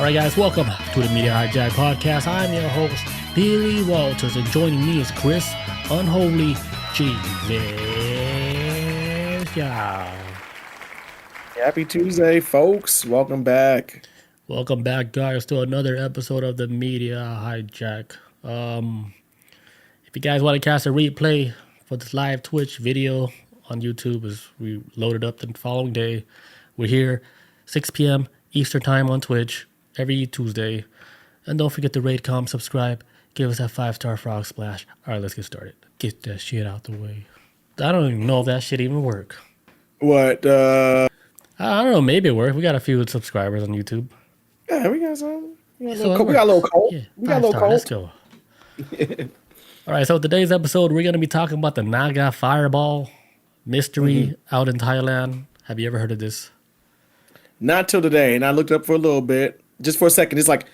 All right, guys, welcome to the Media Hijack Podcast. I'm your host, Billy Walters, and joining me is Chris Unholy Jesus. Yeah. Happy Tuesday, folks. Welcome back. Welcome back, guys, to another episode of the Media Hijack. If you guys want to cast a replay for this live Twitch video on YouTube, as we loaded up the following day, we're here 6 p.m. Eastern Time on Twitch every Tuesday. And don't forget to rate, comment, subscribe. Give us that 5-star frog splash. All right, let's get started. Get that shit out the way. I don't even know if that shit even work. What? I don't know. Maybe it worked. We got a few subscribers on YouTube. Yeah, we got some. We got So a little cold. Yeah, We got a little cold. Let's go. All right, so today's episode, we're going to be talking about the Naga fireball mystery out in Thailand. Have you ever heard of this? Not till today, and I looked up for a little bit, just for a second. It's like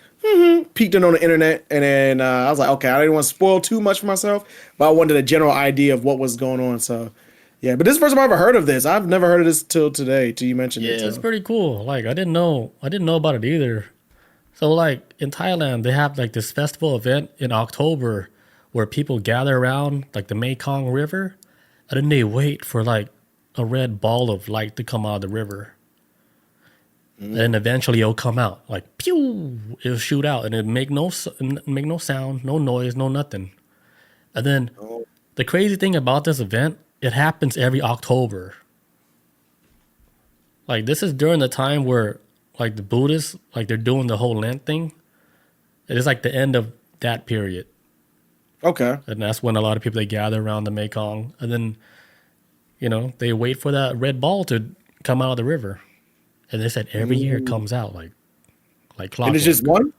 peeked in on the internet, and then I was like, okay, I didn't want to spoil too much for myself, but I wanted a general idea of what was going on. So, yeah, but this is the first time I've ever heard of this. I've never heard of this till today. Till you mentioned it. Yeah, it's pretty cool. Like I didn't know about it either. So like in Thailand, they have like this festival event in October where people gather around like the Mekong River, and then they wait for like a red ball of light to come out of the river. And eventually it'll come out like pew. It'll shoot out and it'll make no sound, no noise, no nothing. And then the crazy thing about this event, it happens every October. Like this is during the time where like the Buddhists, like they're doing the whole Lent thing. It is like the end of that period. Okay. And that's when a lot of people, they gather around the Mekong. And then, you know, they wait for that red ball to come out of the river. And they said every year it comes out like clockwork. And it's just one?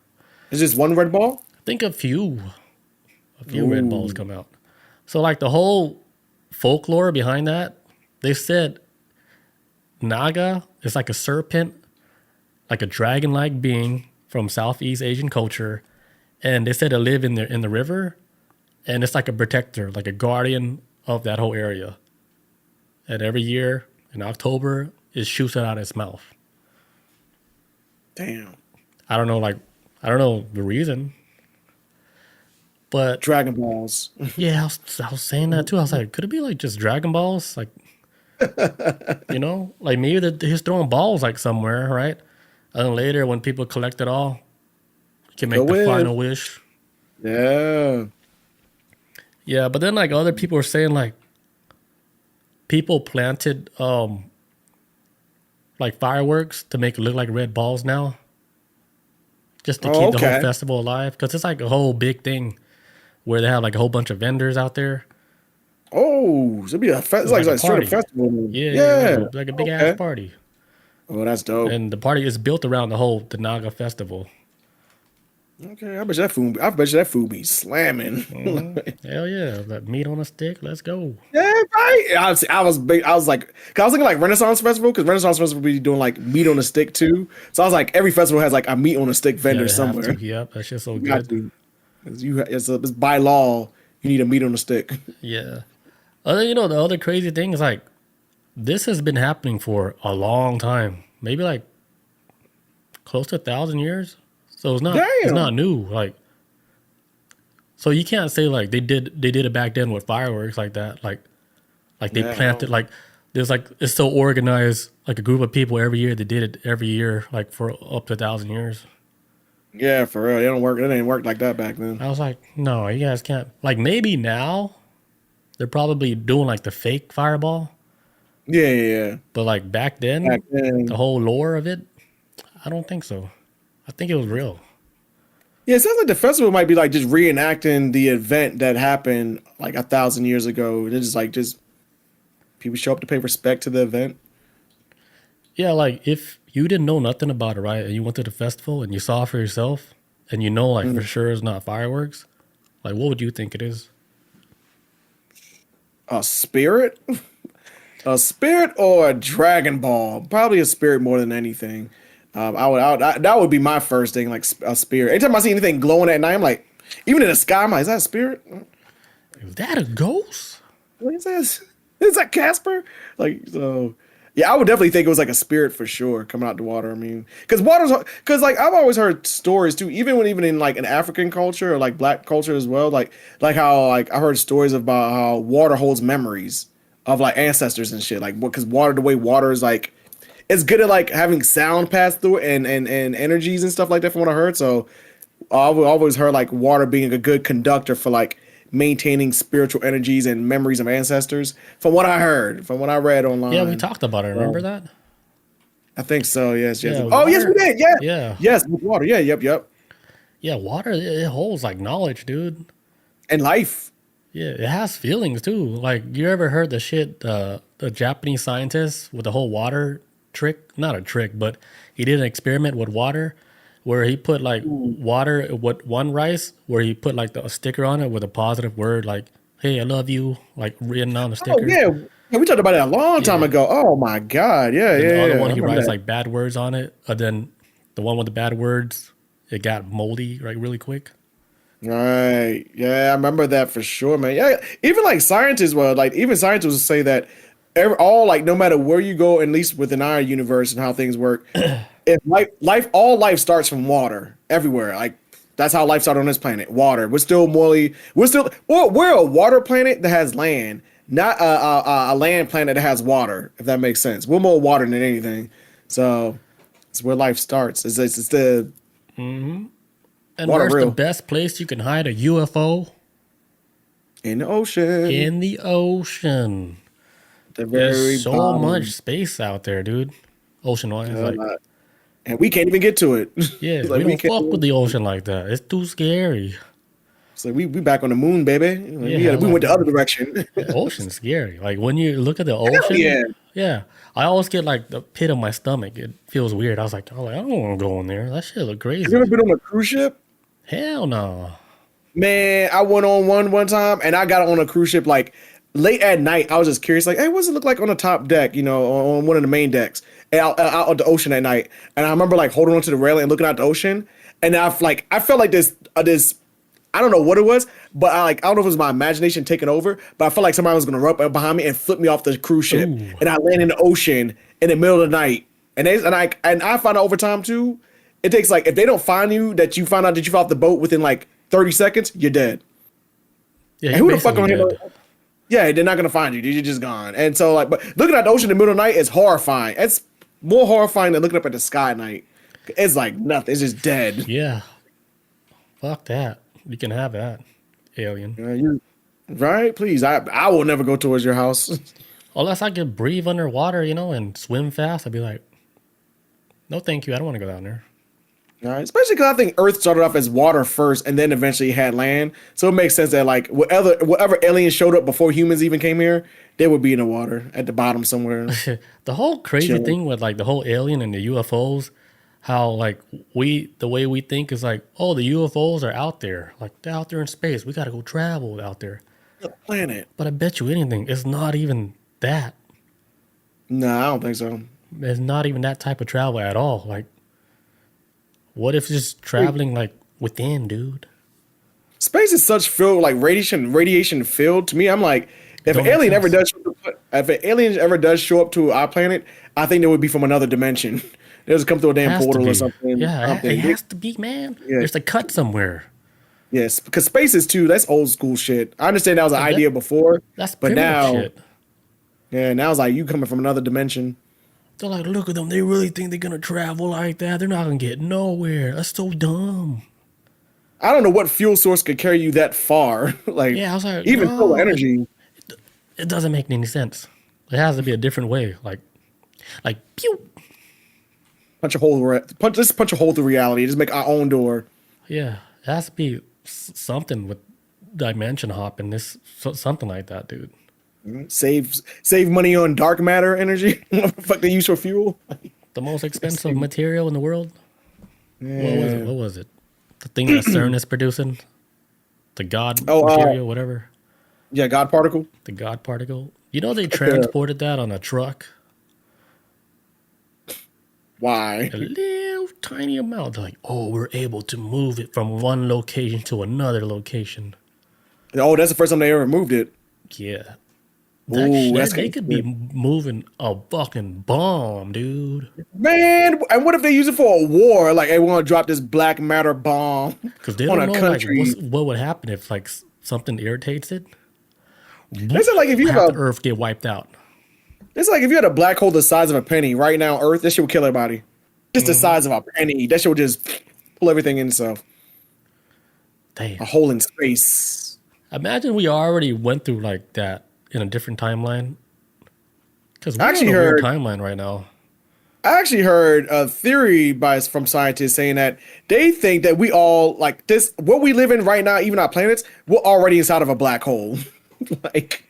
It's just one red ball? I think a few red balls come out. So like the whole folklore behind that, they said Naga is like a serpent, like a dragon-like being from Southeast Asian culture. And they said they live in the river. And it's like a protector, like a guardian of that whole area. And every year in October, it shoots it out of its mouth. Damn. I don't know the reason. But Dragon Balls. yeah, I was saying that too. I was like, could it be like just Dragon Balls? Like, you know, like maybe he's throwing balls like somewhere, right? And then later when people collect it all, you can make the final wish. Yeah. Yeah, but then like other people were saying like people planted like fireworks to make it look like red balls now, just to keep the whole festival alive. Because it's like a whole big thing where they have like a whole bunch of vendors out there. Oh, so it'd be it's like a straight up festival. Yeah, like a big ass party. Oh, that's dope. And the party is built around the Naga festival. Okay, I bet you that food be slamming. Hell yeah, that meat on a stick. Let's go. Yeah, right. I was like, cause I was thinking like Renaissance Festival, because Renaissance Festival be doing like meat on a stick too. So I was like, every festival has like a meat on a stick vendor somewhere. Yep, that's just so good. It's by law, you need a meat on a stick. Yeah. The other crazy thing is like, this has been happening for a long time, maybe like close to 1,000 years. So it's not new. Like, so you can't say like they did it back then with fireworks like that. Like they planted like there's like it's so organized, like a group of people every year. They did it every year, like for up to 1,000 years. Yeah, for real. It don't work. It ain't work like that back then. I was like, no, you guys can't. Like maybe now they're probably doing like the fake fireball. Yeah. But like back then, the whole lore of it, I don't think so. I think it was real. Yeah, it sounds like the festival might be like just reenacting the event that happened like 1,000 years ago. It's just people show up to pay respect to the event. Yeah, like if you didn't know nothing about it, right, and you went to the festival and you saw it for yourself, and you know like for sure it's not fireworks, like what would you think it is? A spirit? A spirit or a Dragon Ball? Probably a spirit more than anything. That would be my first thing, like a spirit. Anytime I see anything glowing at night, I'm like, even in the sky, I'm like, is that a spirit? Is that a ghost? What is this? Is that Casper? Like, so Yeah, I would definitely think it was like a spirit for sure coming out the water. I mean, because like I've always heard stories too, even in like an African culture or like black culture as well. Like how like I heard stories about how water holds memories of like ancestors and shit. Like because water, the way water is like, it's good at like having sound pass through it and energies and stuff like that from what I heard. So I've always heard like water being a good conductor for like maintaining spiritual energies and memories of ancestors. From what I heard, from what I read Yeah, we online. talked about it. Remember that? I think so. Yes, yes. Yeah, with Oh, yes, we water. did. Yeah, Yeah, yes, with water. Yeah, yep, yep. yeah. Water it holds like knowledge, dude. And life. Yeah, it has feelings too. Like you ever heard the shit the Japanese scientist with the whole water trick? Not a trick, but he did an experiment with water where he put like water with one rice where he put like a sticker on it with a positive word like "Hey, I love you," like written on the Oh sticker. yeah, yeah. We talked about it a long time Yeah. ago. Oh my god. Yeah, Then the yeah, other yeah. one I he remember writes that. like bad words on it. And then the one with the bad words, it got moldy like really quick. Right. Yeah, I remember that for sure, man. Yeah, even like scientists will like even scientists will say that all like no matter where you go, at least within our universe and how things work, if all life starts from water everywhere. Like that's how life started on this planet. Water. We're a water planet that has land, not a land planet that has water. If that makes sense, we're more water than anything. So it's where life starts. It's the And water where's the real best place you can hide a UFO? in the ocean, In the ocean. the There's very so much bottom. space out there, dude. Ocean wise, like Uh, and we can't even get to it. yeah, It's we like we don't can't. fuck with the ocean like that. It's too scary. So we back on the moon, baby. Like, Yeah, we like went the other direction. the ocean's scary. Like when you look at the Hell ocean, yeah. yeah, I always get like the pit of my stomach. It feels weird. I don't want to go in there. That shit look Have you ever crazy. been on a cruise ship? Hell no. Man, I went on one time, and I got on a cruise ship like late at night. I was just curious, like, hey, what does it look like on the top deck? You know, on one of the main decks, and out on the ocean at night. And I remember like holding onto the railing and looking out the ocean, and I felt like this. I don't know what it was, but I don't know if it was my imagination taking over, but I felt like somebody was gonna run up behind me and flip me off the cruise ship, Ooh, and I land in the ocean in the middle of the night. And I found out over time too. It takes like if they don't find you, that you find out that you fell off the boat within like 30 seconds, you're dead. yeah, And you're who the fuck basically gonna handle? dead. Yeah, they're not gonna find you. You're just gone. And so like, but looking at the ocean in the middle of the night is horrifying. It's more horrifying than looking up at the sky at night. It's like nothing. It's just dead. Yeah, fuck that. You can have that, alien. You right? Please, I will never go towards your house. Unless I could breathe underwater, and swim fast, I'd be like, no, thank you. I don't want to go down there. All right, especially because I think Earth started off as water first, and then eventually had land. So it makes sense that like whatever aliens showed up before humans even came here, they would be in the water at the bottom somewhere. The whole crazy Chilling. thing with like the whole alien and the UFOs, how like the way we think is like, oh, the UFOs are out there, like they're out there in space. We got to go travel out there. The planet. But I bet you anything, it's not even that. No, I don't think so. It's not even that type of travel at all. Like, what if it's just traveling like within, dude? Space is such filled like radiation filled. To me, I'm like, if Don't an make alien ever sense. does show up to our planet, I think they would be from another dimension. They'll just come through a damn Has to portal or be. something. Yeah, it Something. has to be, man. Yeah. There's a cut somewhere. Yes, because space is too. That's old school shit. I understand that was an That- idea before, That's but primitive now, shit. yeah, now it's like you coming from another dimension. They're like, look at them. They really think they're gonna travel like that. They're not gonna get nowhere. That's so dumb. I don't know what fuel source could carry you that far. Like, Yeah, I was like, even no, solar energy. it doesn't make any sense. It has to be a different way. Like, pew. Just punch a hole through reality. Just make our own door. Yeah, it has to be something with dimension hopping. Something like that, dude. Save money on dark matter energy. What the fuck they use for fuel? The most expensive material in the world. Yeah. What was it? The thing that CERN is producing. The God Oh, material, whatever. Yeah, God particle. The God particle. You know they transported that on a truck. Why? A little tiny amount. They're like, oh, we're able to move it from one location to another location. Oh, that's the first time they ever moved it. Yeah. Ooh, that's They kind could be of moving a fucking bomb, dude. man. And what if they use it for a war? Like, they want to drop this black matter bomb Because they on don't a know like country. what would happen if like something irritates it. They said like if you have Half the a, Earth get wiped out. it's like if you had a black hole the size of a penny right now, Earth, that shit would kill everybody. Just the size of a penny, that shit would just pull everything in itself. Damn. A hole in space. Imagine we already went through like that in a different timeline. Because I we're actually on a weird heard. timeline right now. I actually heard a theory from scientists saying that they think that we all like this. What we live in right now, even our planets, we're already inside of a black hole. Like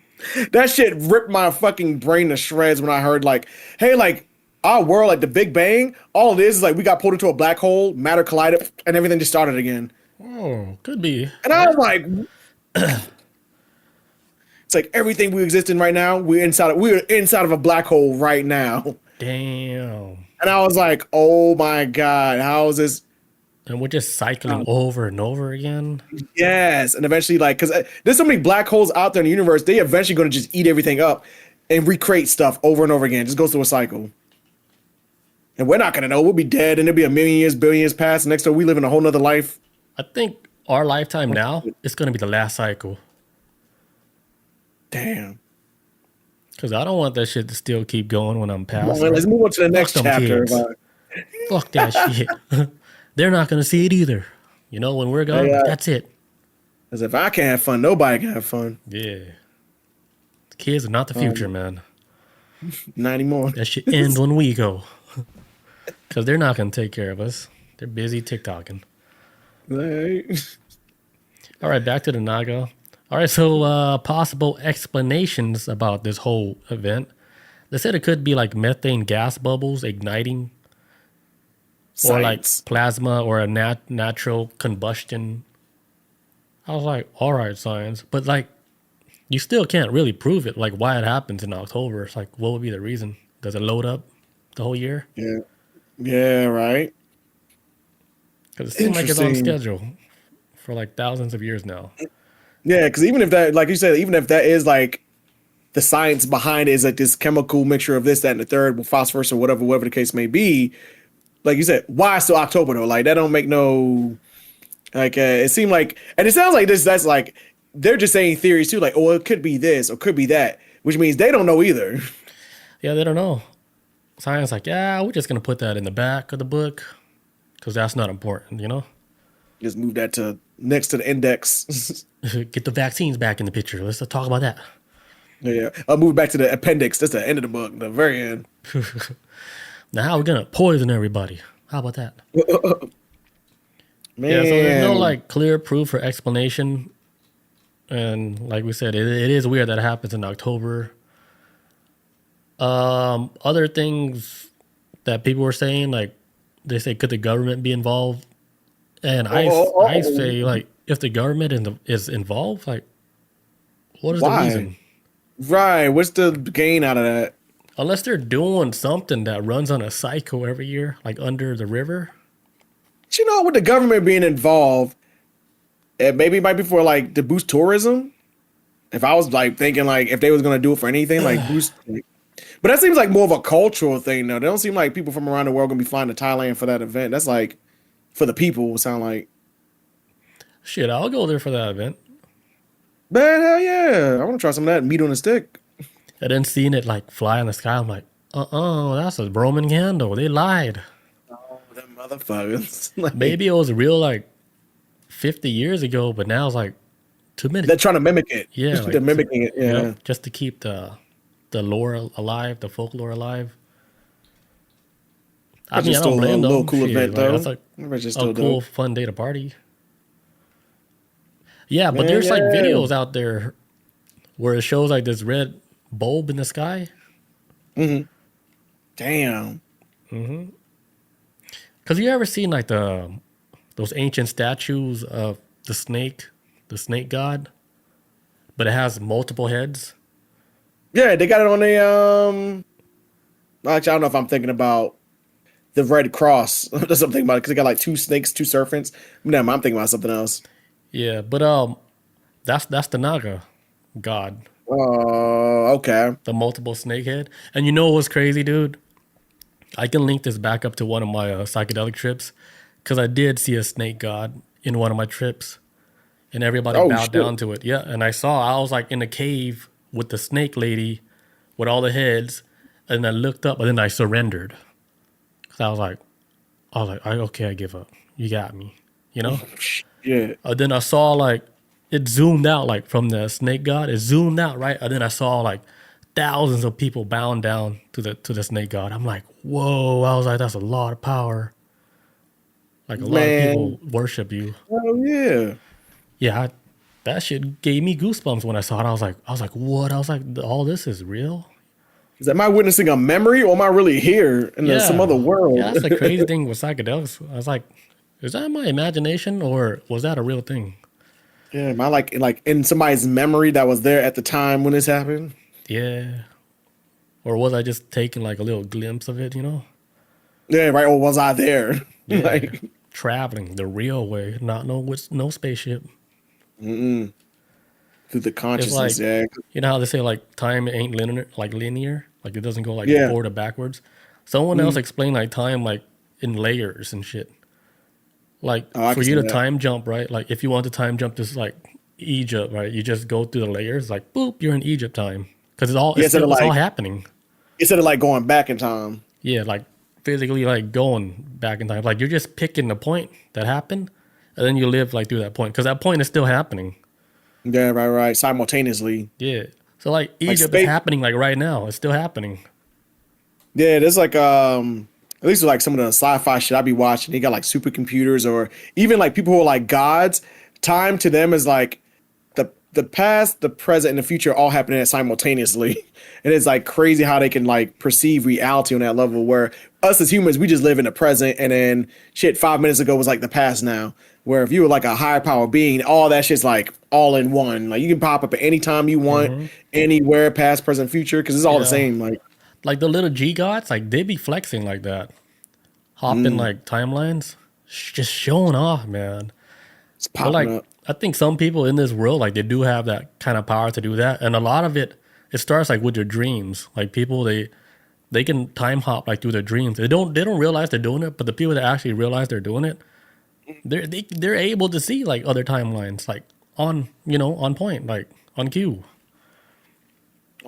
that shit ripped my fucking brain to shreds when I heard like, hey, like our world, like the Big Bang, all it is like we got pulled into a black hole, matter collided, and everything just started again. Oh, could be. And I was like, it's like everything we exist in right now, we're inside of a black hole right now. Damn. And I was like, oh my God, how is this? And we're just cycling over and over again. Yes. And eventually, like, because there's so many black holes out there in the universe, they eventually going to just eat everything up and recreate stuff over and over again. It just goes through a cycle. And we're not going to know. We'll be dead and it'll be a million years, billion years past. Next time we live in a whole nother life. I think our lifetime now is going to be the last cycle. Damn. Because I don't want that shit to still keep going when I'm past. Well, let's move on to the next them chapter. kids. Fuck that shit. They're not going to see it either. You know, when we're gone, that's it. Because if I can't have fun, nobody can have fun. Yeah. The kids are not the future, man. Not anymore. That shit ends when we go. Because they're not going to take care of us. They're busy TikToking. Right. All right, back to the Naga. All right, so possible explanations about this whole event. They said it could be like methane gas bubbles igniting, or like plasma, or a natural combustion. I was like, all right, science, but like, you still can't really prove it. Like, why it happens in October? It's like, what would be the reason? Does it load up the whole year? Yeah. Yeah. Right. Because it seems like it's on schedule for like thousands of years now. Yeah, because even if that, like you said, even if that is like the science behind it is like this chemical mixture of this, that, and the third, with phosphorus or whatever the case may be, like you said, why still October though? Like that don't make no, like it seemed like, and it sounds like this. That's like they're just saying theories too, like oh it could be this or could be that, which means they don't know either. Yeah, they don't know. Science like, yeah, we're just gonna put that in the back of the book because that's not important, you know. Just move that to next to the index. Get the vaccines back in the picture. Let's talk about that. Yeah, I'll move back to the appendix. That's the end of the book, the very end. Now how are we gonna poison everybody? How about that? Man. Yeah, so there's no like clear proof or explanation, and like we said, it is weird that it happens in October. Other things that people were saying, like they say, could the government be involved? And I say, like, if the government is involved, like, what is the reason? Right. What's the gain out of that? Unless they're doing something that runs on a cycle every year, like under the river. You know, with the government being involved, maybe it might be for like to boost tourism. If I was like thinking like if they was gonna do it for anything, like boost. But that seems like more of a cultural thing, though. They don't seem like people from around the world gonna be flying to Thailand for that event. That's like for the people. It sound like shit. I'll go there for that event. Man, hell yeah! I want to try some of that meat on a stick. And then seeing it like fly in the sky, I'm like, that's a Roman candle. They lied. Oh, them motherfuckers! Like, maybe it was real like 50 years ago, but now it's like 2 minutes. They're trying to mimic it. Yeah, like, they're mimicking it. Yeah, you know, just to keep the lore alive, the folklore alive. I mean, I don't blame them. A little cool event, though. That's like a cool, fun day to party. Yeah, but there's like videos out there where it shows like this red bulb in the sky. Mm-hmm. Damn. Mm-hmm. Because you ever seen like those ancient statues of the snake god, but it has multiple heads? Yeah, they got it on a Actually, I don't know if I'm thinking about the Red Cross. That's what I'm thinking about because they got like two snakes, two serpents. No, I'm thinking about something else. Yeah, but that's the Naga god Oh, okay. the multiple snake head. And you know what's crazy, dude? I can link this back up to one of my psychedelic trips because I did see a snake god in one of my trips, and everybody Oh bowed shit. down to it. Yeah, and I was like in a cave with the snake lady with all the heads, and I looked up, and then I surrendered. 'Cause okay, I give up. You got me, you know. Yeah. Then I saw like it zoomed out like from the snake god. It zoomed out right, and then I saw like thousands of people bowing down to the snake god. I'm like, whoa! I was like, that's a lot of power. Like a lot of Man. people worship you. Oh yeah. Yeah, that shit gave me goosebumps when I saw it. I was like, what? I was like, all this is real. Is am I witnessing a memory or am I really here in some other Yeah, yeah. world? That's the crazy thing with psychedelics. I was like, is that my imagination or was that a real thing? Yeah, am I like in somebody's memory that was there at the time when this happened? Yeah, or was I just taking like a little glimpse of it? You know? Yeah, right. Or was I there? Yeah, Like, traveling the real way, not no spaceship. through the It's like, consciousness. Yeah. you know how they say like time ain't linear, like it doesn't go like Yeah. forward or backwards. Someone else Mm. explained like time like in layers and shit. Like Oh, I for can you see to that. time jump, right? Like if you want to time jump to like Egypt, right? You just go through the layers, like boop, you're in Egypt time because Yeah, it's all happening. instead of like going back in time. Yeah, like physically like going back in time. Like you're just picking the point that happened, and then you live like through that point because that point is still happening. Yeah, right, right. Simultaneously. Yeah. So like Like Egypt is space. happening like right now. It's still happening. Yeah, there's like at least with, like some of the sci-fi shit I be watching, they got like supercomputers or even like people who are like gods. Time to them is like the past, the present, and the future all happening simultaneously. And it's like crazy how they can like perceive reality on that level where us as humans, we just live in the present and then shit 5 minutes ago was like the past now. Where if you were like a higher power being, all that shit's like all in one. Like you can pop up at any time you want, Hmm. anywhere, past, present, future, because it's all the Yeah. same. Like, Like the little G gods, like they be flexing like that, hopping like timelines, just showing off, man. it's But popping like, up. I think some people in this world, like they do have that kind of power to do that, and a lot of it, it starts like with your dreams. Like people, they can time hop like through their dreams. They don't realize they're doing it, but the people that actually realize they're doing it, they're able to see like other timelines, like on on point, like on cue.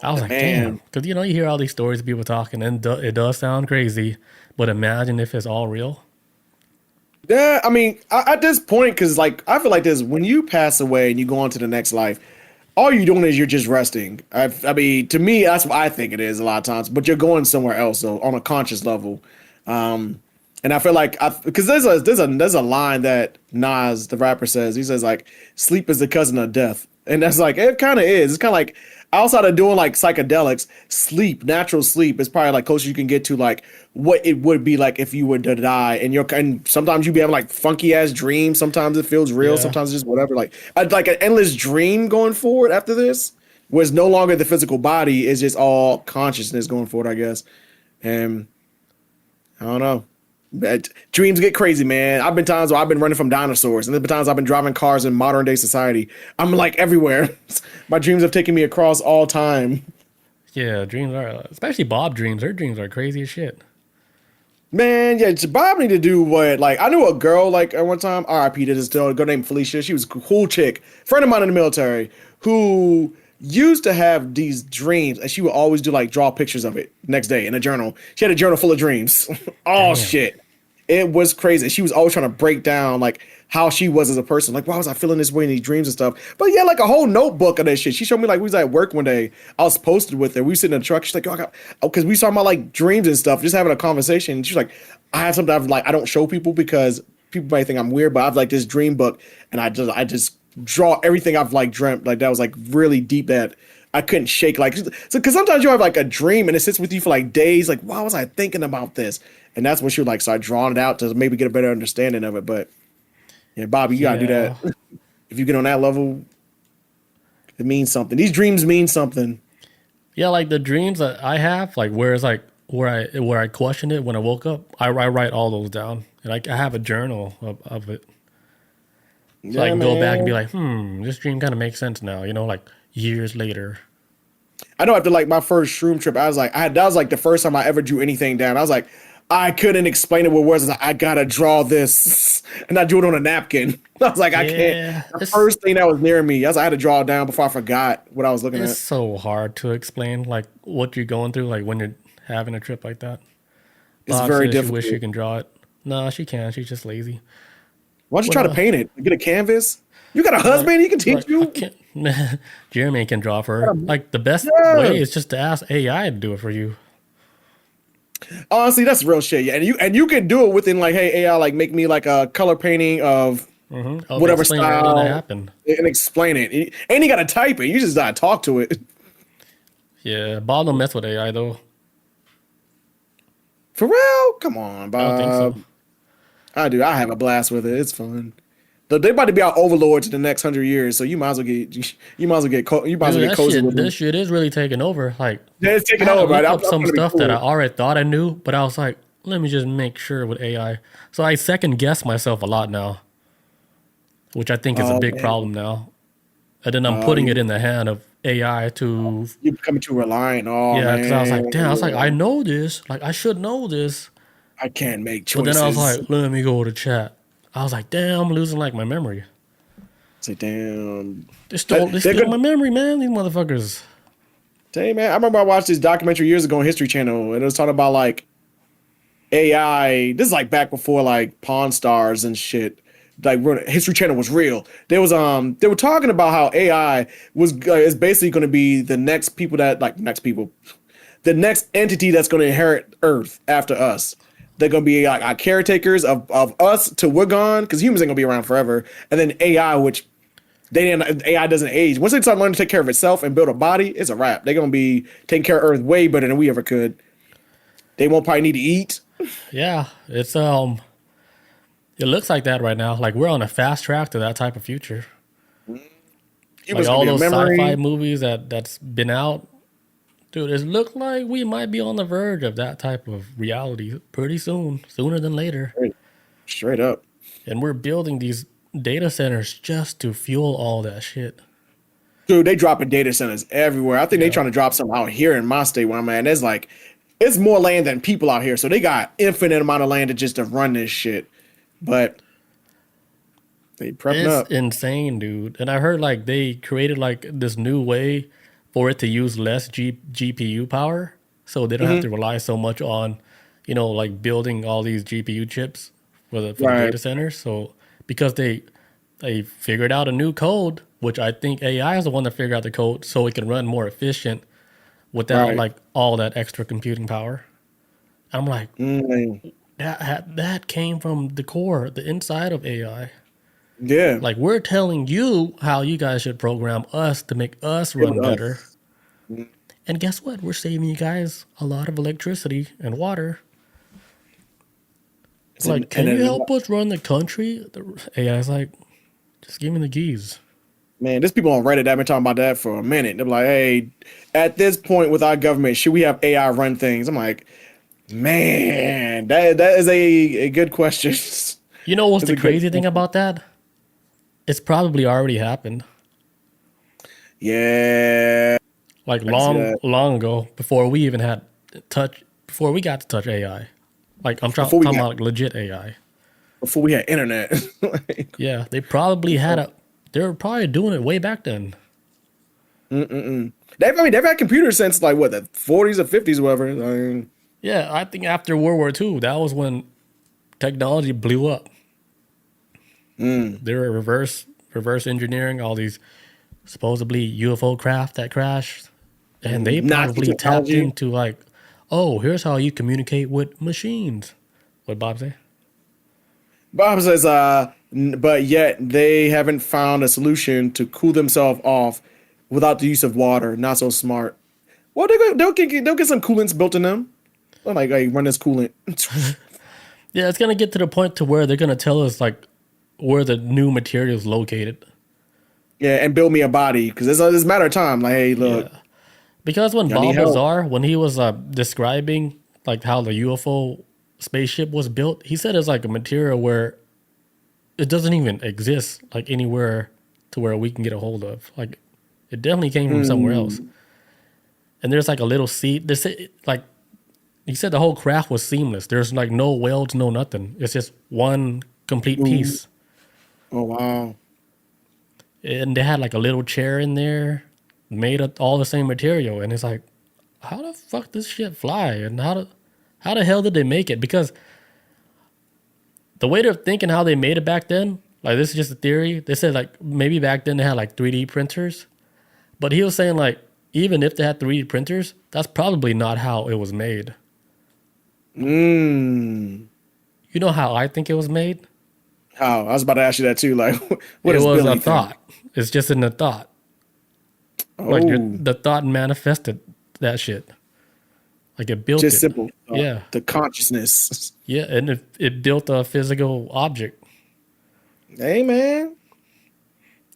I was like, damn, Man. because you hear all these stories of people talking, and it does sound crazy, but imagine if it's all real. Yeah, I mean, at this point, because like I feel like this, when you pass away and you go on to the next life, all you're doing is you're just resting. I mean, to me, that's what I think it is a lot of times. But you're going somewhere else, though, on a conscious level. And I feel like because there's a line that Nas, the rapper, says. He says like, "Sleep is the cousin of death," and that's like it kind of is. It's kind of like outside of doing like psychedelics, sleep, natural sleep is probably like closer you can get to like what it would be like if you were to die. And sometimes you be having like funky ass dreams. Sometimes it feels real. Yeah, Sometimes it's just whatever. Like I'd like an endless dream going forward after this, where it's no longer the physical body. It's just all consciousness going forward, I guess. And I don't know. Dreams get crazy, man. I've been times where I've been running from dinosaurs, and there's been times I've been driving cars in modern day society. I'm like everywhere. My dreams have taken me across all time. yeah. Dreams are, especially Bob dreams. Her dreams are crazy as shit. Man, yeah, Bob need to do what? Like, I knew a girl like at one time. R.I.P. to this girl named Felicia. She was a cool chick, friend of mine in the military, who used to have these dreams, and she would always do like draw pictures of it next day in a journal. She had a journal full of dreams. Oh Damn. shit. It was crazy. She was always trying to break down like how she was as a person. Like, why was I feeling this way in these dreams and stuff? But yeah, like a whole notebook of that shit. She showed me like we was at work one day. I was posted with her. We was sitting in the truck. She's like, because we talking about like dreams and stuff, just having a conversation. She's like, I have something I've like I don't show people because people might think I'm weird, but I've like this dream book and I just draw everything I've like dreamt. Like that was like really deep that I couldn't shake. Like so because sometimes you have like a dream and it sits with you for like days. Like, why was I thinking about this? And that's when she would like start drawing it out to maybe get a better understanding of it. But yeah, Bobby, you gotta do Yeah, that. If you get on that level, it means something. These dreams mean something. yeah. Like the dreams that I have, like where it's like where I questioned it when I woke up. I write all those down, and I have a journal of it, so I Yeah, can go back and be man. like, this dream kind of makes sense now. Like years later. I know after like my first shroom trip, I was like, that was like the first time I ever drew anything down. I was like, I couldn't explain it with words. I was like, I gotta draw this, and I drew it on a napkin. I was like, I can't. Yeah, The first thing that was near me, I had to draw it down before I forgot what I was looking it's at. so hard to explain like what you're going through, like when you're having a trip like that. It's Bob very says she wish she difficult. can draw it. No, she can't. She's just lazy. Why don't you But try to paint it? Get a canvas. You got a like, husband. He can teach like I you. can't. Jeremy can draw for her. Like the best Yeah. way is just to ask AI to do it for you. Honestly, that's real shit. Yeah, and you can do it within like, hey AI, like make me like a color painting of Of whatever explaining everything that style happened. and explain it. And you gotta type it. You just gotta talk to it. Yeah, Bob don't mess with AI though. For real? Come on, I don't think so. Bob. I do. I have a blast with it. It's fun. They're about to be our overlords in the next 100 years, so you might as well Dude, get cozy with this them. shit is really taking over. Like, Yeah, it's I taking had to over. look I'm up some gonna be stuff that I cool. already thought I knew, but I was like, let me just make sure with AI. So I second guess myself a lot now, which I think is a Oh big man, problem now. And then I'm oh putting it in the hand of AI to, you're becoming too reliant. Oh yeah, because I was man, like, damn, I was like, I know this, like I should know this, I can't make but then I was choices. like, let me go to chat. I was like, damn, I'm losing like my memory. Say, damn. They They're stole my good. memory, man. These motherfuckers. Hey man, I remember I watched this documentary years ago on History Channel, and it was talking about like AI. This is like back before like Pawn Stars and shit. Like when History Channel was real. They were talking about how AI is basically going to be the next people that like next people, the next entity that's going to inherit Earth after us. They're going to be like our caretakers of us till we're gone because humans ain't gonna be around forever, and then AI, which AI doesn't age. Once they start learning to take care of itself and build a body, it's a wrap. They're gonna be taking care of Earth way better than we ever could. They won't probably need to eat. Yeah, it looks like that right now. Like we're on a fast track to that type of future. Like Humans gonna all be a those sci-fi memory. movies that's been out, dude. It looked like we might be on the verge of that type of reality pretty soon, sooner than later. Straight up. And we're building these data centers just to fuel all that shit. Dude, they dropping data centers everywhere. I think they Yeah. trying to drop some out here in my state where I'm at. And it's like it's more land than people out here. So they got infinite amount of land to run this shit. But they prepping It's up. insane, dude. And I heard like they created like this new way for it to use less GPU power, so they don't have Hmm. to rely so much on, like building all these GPU chips for the Right. data centers. So because they figured out a new code, which I think AI is the one that figured out the code, so it can run more efficient without Right. like all that extra computing power. I'm like, Mm, that came from the core, the inside of AI. yeah. Like we're telling you how you guys should program us to make us It run was better. us. Mm. And guess what? We're saving you guys a lot of electricity and water. It's an, Like, and can you then, help us run the country? The AI's like, just give me the keys. man, there's people on Reddit that have been talking about that for a minute. They're like, hey, at this point with our government, should we have AI run things? I'm like, man, that is a good question. You know what's It's the a good crazy thing question. about that? It's probably already happened. Yeah, Like I can see long, that. long ago, before we got to touch AI. Like I'm Before we talking got about like legit AI. before we had internet. Like, Yeah, they probably they were probably doing it way back then. they've had computers since like what the 40s or 50s or whatever. I mean, Yeah, I think after World War II, that was when technology blew up. They were reverse engineering all these supposedly UFO craft that crashed, and they Nazi probably tapped technology. into like, oh, here's how you communicate with machines. What Bob say? Bob says, but yet they haven't found a solution to cool themselves off without the use of water. Not so smart. Well, they'll get some coolants built in them. I'm like, hey, run this coolant. Yeah, it's gonna get to the point to where they're gonna tell us like where the new material is located. Yeah, and build me a body because it's a matter of time. Like, hey, Yeah, look, because when y'all need Bob help. Lazar, when he was describing like how the UFO spaceship was built, he said it's like a material where it doesn't even exist like anywhere to where we can get a hold of. Like it definitely came from somewhere else. Hmm. and there's like a little seat. This like he said the whole craft was seamless. There's like no welds, no nothing. It's just one complete Ooh. piece. Oh wow. And they had like a little chair in there, made of all the same material. And it's like, how the fuck this shit fly? And how the hell did they make it? Because the way they're thinking how they made it back then, like this is just a theory. They said like maybe back then they had like 3D printers, but he was saying like even if they had 3D printers, that's probably not how it was made. Mm. You know how I think it was made? How? I was about to ask you that too. Like, what It is was Billy a think? thought. It's just in the thought. Oh, Like the thought manifested that shit. Like it built just it. simple. Yeah. The consciousness. Yeah, and it built a physical object. Hey man.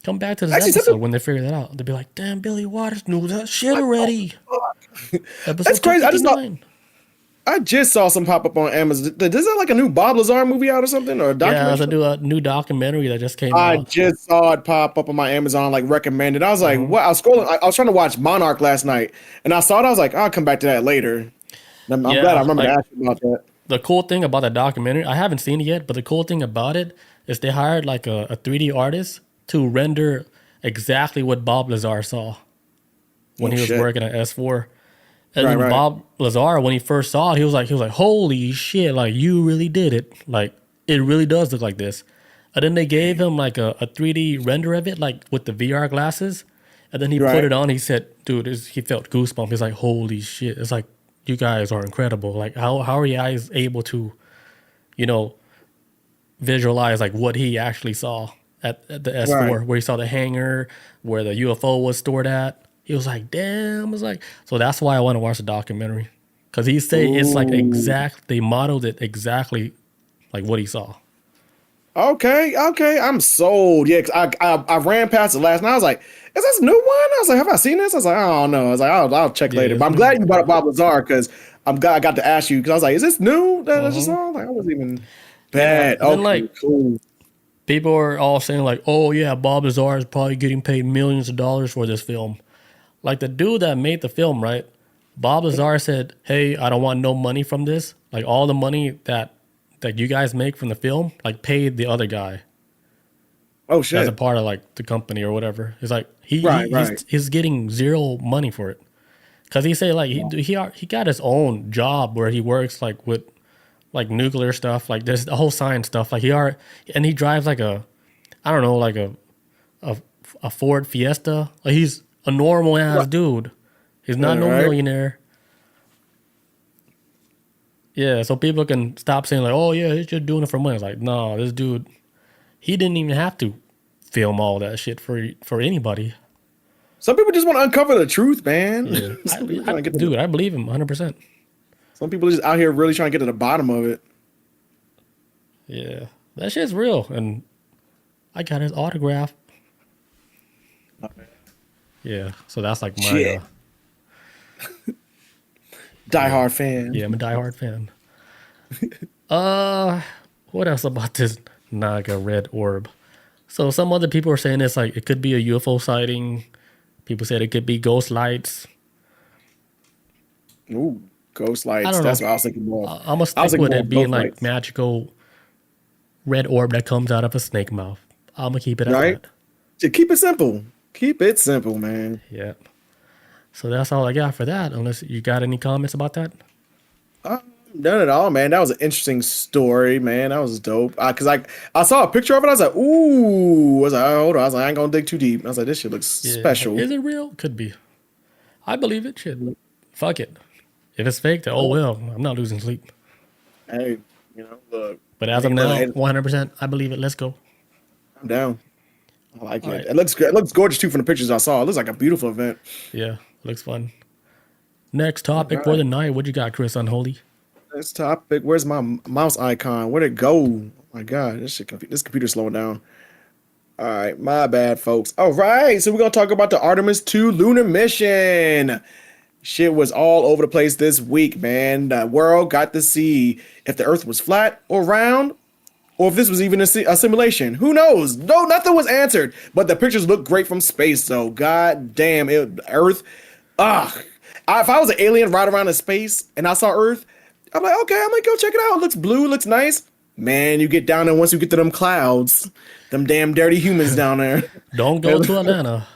Come back to this Actually, episode something- when they figure that out. They'll be like, damn, Billy Waters knew that shit already. Episode That's crazy. 259. I just saw some pop up on Amazon. Is that like a new Bob Lazar movie out or something, or a Yeah, documentary? there's a new documentary that just came I out. just saw it pop up on my Amazon, like recommended. I was like, Mm-hmm. what? I was scrolling. I was trying to watch Monarch last night, and I saw it. I was like, I'll come back to that later. And I'm Yeah, glad I remember like- to ask you about that. The cool thing about that documentary, I haven't seen it yet, but the cool thing about it is they hired like a 3D artist to render exactly what Bob Lazar saw when Oh, he was shit. working at S4. And Right, then right. Bob Lazar, when he first saw it, he was like, holy shit, like you really did it. Like it really does look like this. And then they gave him like a 3D render of it, like with the VR glasses. And then he Right. put it on. He said, dude, he felt goosebumps. He's like, holy shit. It's like, you guys are incredible. Like how are you guys able to, visualize like what he actually saw at the S4, Right. where he saw the hangar, where the UFO was stored at. He was like, damn. I was like, so that's why I want to watch the documentary. Because he said it's like they modeled it exactly like what he saw. Okay, I'm sold. Yeah, 'cause I ran past it last night. I was like, is this a new one? I was like, have I seen this? I was like, I don't know. I was like, I'll check later. it's But I'm new. glad you brought up Bob Lazar because I got to ask you because I was like, is this new that I just saw? Like, I wasn't even bad. and then, Okay, like, cool. People are all saying like, oh yeah, Bob Lazar is probably getting paid millions of dollars for this film. Like the dude that made the film, right? Bob Lazar said, hey, I don't want no money from this. Like all the money that you guys make from the film, like paid the other guy Oh as shit. a part of like the company or whatever. It's like Right. he's getting zero money for it. Cause he said like he got his own job where he works like with like nuclear stuff, like there's the whole science stuff. Like and he drives like a Ford Fiesta. Like he's a normal ass dude. He's not no Right. millionaire. Yeah, so people can stop saying like, oh yeah, he's just doing it for money. It's like, no, this dude, he didn't even have to film all that shit for anybody. Some people just want to uncover the truth, man. Yeah. Some people trying to get to Dude, I believe him 100%. some people are just out here really trying to get to the bottom of it. Yeah, that shit's real, and I got his autograph. Yeah, so that's like my Shit. Die hard fan. yeah, I'm a diehard fan. What else about this Naga red orb? So some other people are saying it's like it could be a UFO sighting. People said it could be ghost lights. Ooh, ghost lights. I don't That's know. what I was thinking more. I'm gonna I was stick thinking with more it being ghost like lights. magical red orb that comes out of a snake mouth. I'm gonna keep it at Right? that. Just keep it simple. Keep it simple, man. Yeah. So that's all I got for that. Unless you got any comments about that. None at all, man. That was an interesting story, man. That was dope. Cause I saw a picture of it. I was like, ooh. I was like, hold on. I was like, I ain't gonna dig too deep. I was like, this shit looks Yeah. special. Is it real? Could be. I believe it. Shit. Fuck it. If it's fake, then oh well. I'm not losing sleep. Hey, look. But as of Ain't now, really- 100%, I believe it. Let's go. I'm down. I like it. Alright. It looks good. It looks gorgeous too from the pictures I saw. It looks like a beautiful event. Yeah, looks fun. Next topic for the night. What you got, Chris Unholy? This topic. Where's my mouse icon? Where'd it go? Oh my God, this computer's slowing down. All right, my bad, folks. All right, so we're gonna talk about the Artemis 2 lunar mission. Shit was all over the place this week, man. The world got to see if the Earth was flat or round, or if this was even a simulation. Who knows? No, nothing was answered. But the pictures look great from space, though. God damn it, Earth. if I was an alien right around in space and I saw Earth, I'm like, okay, I'm like, go check it out. It looks blue, it looks nice. Man, you get down there once you get to them clouds, them damn dirty humans down there. Don't go to Atlanta.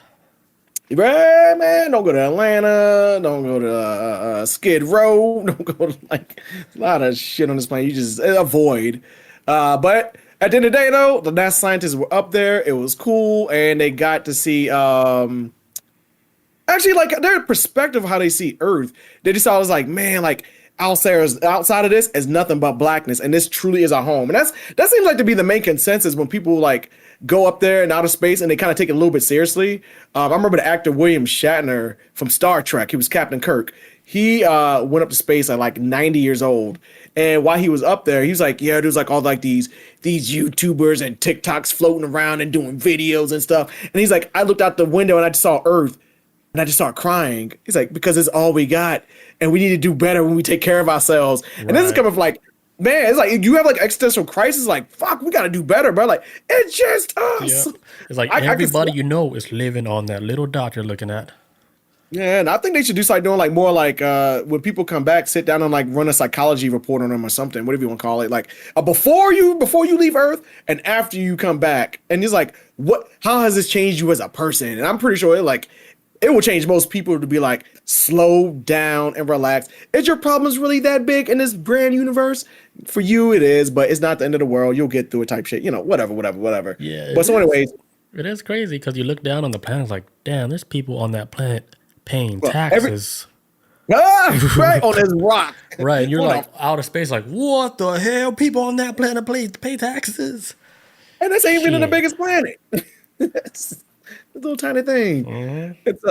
Right, man, don't go to Atlanta. Don't go to Skid Row. Don't go to like a lot of shit on this planet. You just avoid. But at the end of the day, though, the NASA scientists were up there. It was cool, and they got to see actually like their perspective of how they see Earth. They just saw it was like, man, like outside of this is nothing but blackness, and this truly is our home. And that seems like to be the main consensus when people like go up there in outer space and they kind of take it a little bit seriously. I remember the actor William Shatner from Star Trek. He was Captain Kirk. He went up to space at like 90 years old. And while he was up there, he was like, yeah, there's like all like these YouTubers and TikToks floating around and doing videos and stuff. And he's like, I looked out the window and I just saw Earth and I just started crying. He's like, because it's all we got. And we need to do better when we take care of ourselves. Right. And this is coming from like, man, it's like you have like existential crisis, like, fuck, we got to do better, bro. Like, it's just us. Yeah. It's like everybody you know is living on that little dot you're looking at. Yeah, and I think they should do start doing like more like when people come back, sit down and like run a psychology report on them or something, whatever you want to call it. Like before you leave Earth and after you come back, and it's like, how has this changed you as a person? And I'm pretty sure it will change most people to be like, slow down and relax. Is your problems really that big in this grand universe? For you, it is, but it's not the end of the world. You'll get through it type shit. You know, whatever. Yeah. But so anyways. It is crazy because you look down on the planet like, damn, there's people on that planet paying taxes. Right, on this rock. Right, and you're like outer space like, what the hell? People on that planet pay taxes. And this ain't even the biggest planet. It's a little tiny thing. Mm-hmm.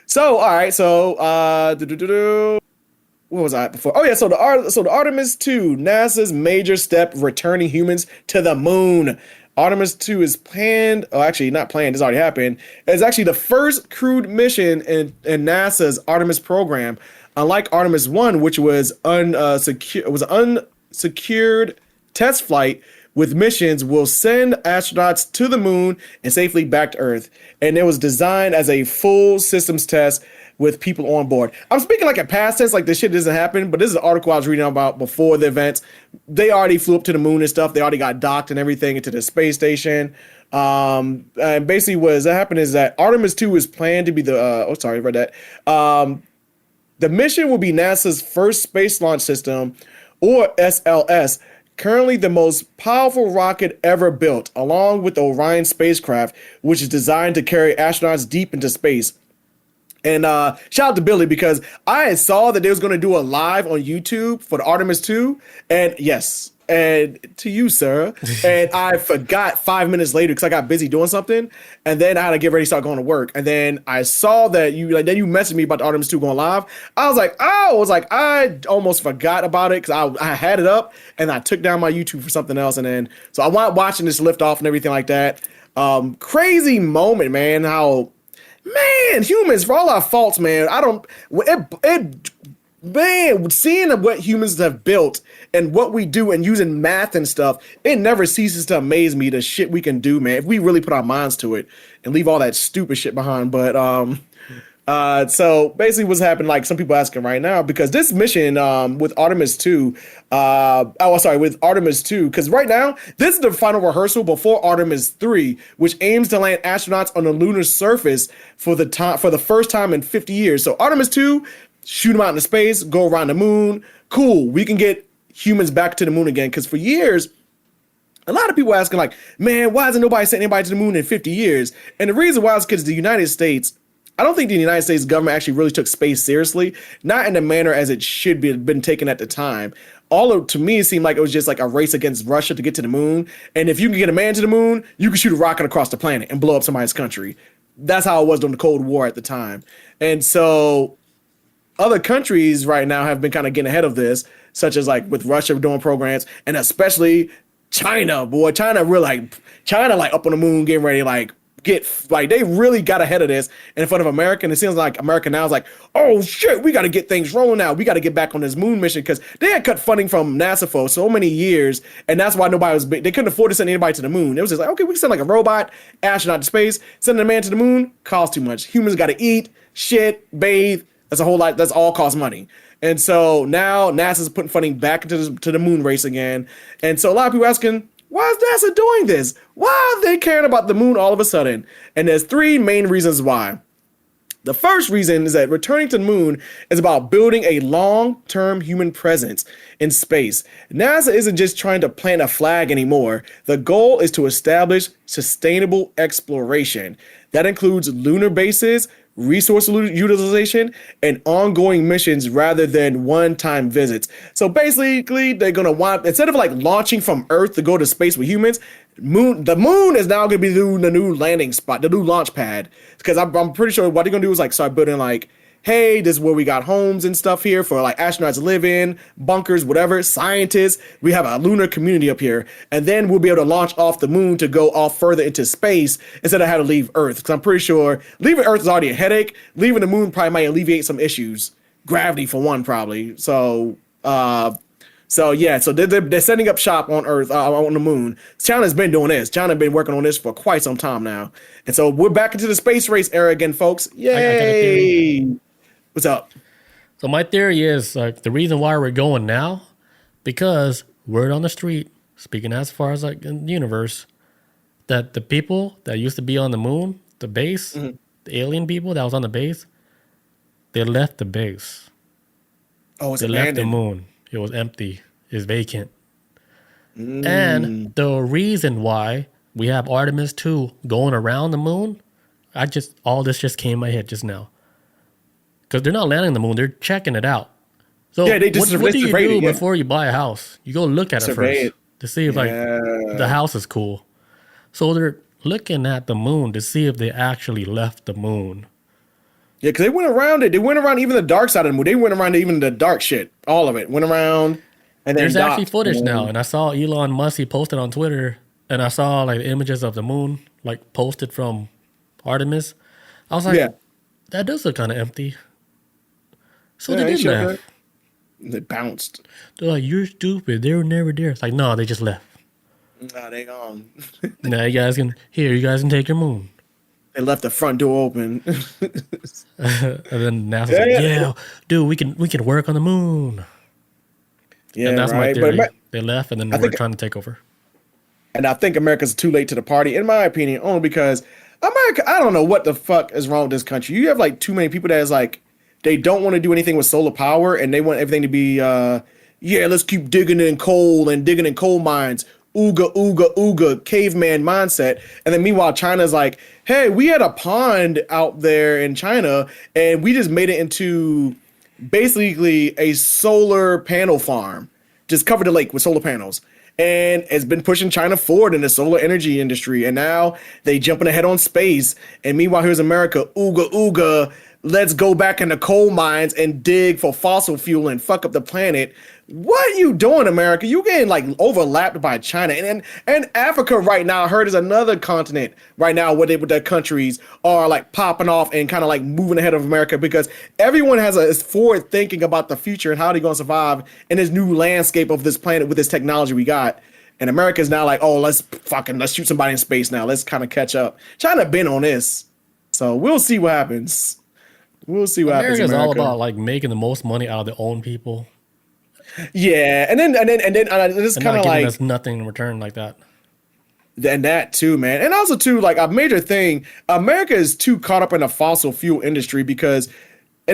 So, all right. So, what was I before? Oh yeah. So the Artemis 2, NASA's major step returning humans to the moon. Artemis 2 is planned. Oh, actually, not planned. It's already happened. It's actually the first crewed mission in NASA's Artemis program. Unlike Artemis 1, which was an unsecured test flight with missions will send astronauts to the moon and safely back to Earth. And it was designed as a full systems test with people on board. I'm speaking like a past tense, like this shit doesn't happen, but this is an article I was reading about before the events. They already flew up to the moon and stuff. They already got docked and everything into the space station. And basically what happened is that Artemis 2 is planned to be the mission will be NASA's first space launch system, or SLS, currently the most powerful rocket ever built, along with the Orion spacecraft, which is designed to carry astronauts deep into space. And shout out to Billy, because I saw that they was going to do a live on YouTube for the Artemis 2. And yes, and to you, sir. And I forgot 5 minutes later because I got busy doing something. And then I had to get ready to start going to work. And then I saw that then you messaged me about the Artemis 2 going live. I almost forgot about it because I had it up and I took down my YouTube for something else. And then, so I went watching this lift off and everything like that. Crazy moment, man. Man, humans, for all our faults, man, seeing what humans have built and what we do and using math and stuff, it never ceases to amaze me the shit we can do, man, if we really put our minds to it and leave all that stupid shit behind. But so basically what's happening, like some people asking right now, because this mission with Artemis 2, with Artemis 2, because right now, this is the final rehearsal before Artemis 3, which aims to land astronauts on the lunar surface for the first time in 50 years. So Artemis 2, shoot them out into space, go around the moon. Cool, we can get humans back to the moon again, because for years, a lot of people asking like, man, why hasn't nobody sent anybody to the moon in 50 years? And the reason why is because the United States, I don't think the United States government actually really took space seriously, not in the manner as it should be been taken at the time. To me, it seemed like it was just like a race against Russia to get to the moon. And if you can get a man to the moon, you can shoot a rocket across the planet and blow up somebody's country. That's how it was during the Cold War at the time. And so other countries right now have been kind of getting ahead of this, such as like with Russia doing programs, and especially China, boy. China up on the moon getting ready, they really got ahead of this in front of America. And it seems like America now is like, oh shit, we got to get things rolling now. We got to get back on this moon mission, because they had cut funding from NASA for so many years. And that's why they couldn't afford to send anybody to the moon. It was just like, okay, we can send like a robot astronaut to space. Sending a man to the moon costs too much. Humans got to eat, shit, bathe, That's a whole lot. That's all costs money. And so now NASA's putting funding back into to the moon race again. And so a lot of people asking, why is NASA doing this? Why are they caring about the moon all of a sudden? And there's three main reasons why. The first reason is that returning to the moon is about building a long-term human presence in space. NASA isn't just trying to plant a flag anymore. The goal is to establish sustainable exploration. That includes lunar bases, resource utilization, and ongoing missions rather than one-time visits. So basically, they're gonna want, instead of like launching from Earth to go to space with humans, the moon is now gonna be the new landing spot, the new launch pad. Because I'm pretty sure what they're gonna do is like start building like, hey, this is where we got homes and stuff here for like astronauts to live in, bunkers, whatever, scientists. We have a lunar community up here. And then we'll be able to launch off the moon to go off further into space instead of having to leave Earth. Because I'm pretty sure leaving Earth is already a headache. Leaving the moon probably might alleviate some issues. Gravity for one, probably. So yeah, so they're setting up shop on Earth, on the moon. China's been doing this. China's been working on this for quite some time now. And so we're back into the space race era again, folks. Yay! What's up? So my theory is like the reason why we're going now, because word on the street, speaking as far as like in the universe, that the people that used to be on the moon, the base, the alien people that was on the base, they left the base. Oh, it's they abandoned. left the moon. It was empty. It's vacant. And the reason why we have Artemis 2 going around the moon, all this just came in my head just now. Because they're not landing the moon, they're checking it out. So yeah, they just what do you do before you buy a house? You go look at it first to see if like the house is cool. So they're looking at the moon to see if they actually left the moon. Yeah, because they went around it. They went around even the dark side of the moon. They went around even the dark shit. All of it. Went around and then there's actually footage now. And I saw Elon Musk, he posted on Twitter, and I saw like images of the moon like posted from Artemis. I was like, that does look kind of empty. So they did laugh. They bounced. They're like, you're stupid. They were never there. It's like, no, they just left. Nah, they gone. Now you guys can take your moon. They left the front door open. And then NASA's like, yeah, dude, we can work on the moon. Yeah, and that's right. my theory. They left, and then we're trying to take over. And I think America's too late to the party, in my opinion, only because America, I don't know what the fuck is wrong with this country. You have like too many people that is like, they don't want to do anything with solar power, and they want everything to be, let's keep digging in coal and digging in coal mines. Ooga, ooga, ooga, caveman mindset. And then meanwhile, China's like, hey, we had a pond out there in China, and we just made it into basically a solar panel farm. Just covered the lake with solar panels. And it's been pushing China forward in the solar energy industry. And now they jumping ahead on space. And meanwhile, here's America, ooga, ooga, let's go back into coal mines and dig for fossil fuel and fuck up the planet. What are you doing, America? You getting like overlapped by China and Africa right now. I heard is another continent right now where their countries are like popping off and kind of like moving ahead of America because everyone is forward thinking about the future and how they're gonna survive in this new landscape of this planet with this technology we got. And America's now like, oh, let's shoot somebody in space now. Let's kind of catch up. China been on this, so we'll see what happens. We'll see what happens. America's all about like making the most money out of their own people. Yeah, and then it's kind of like us nothing in return like that. And that too, man. And also too, like a major thing, America is too caught up in the fossil fuel industry because a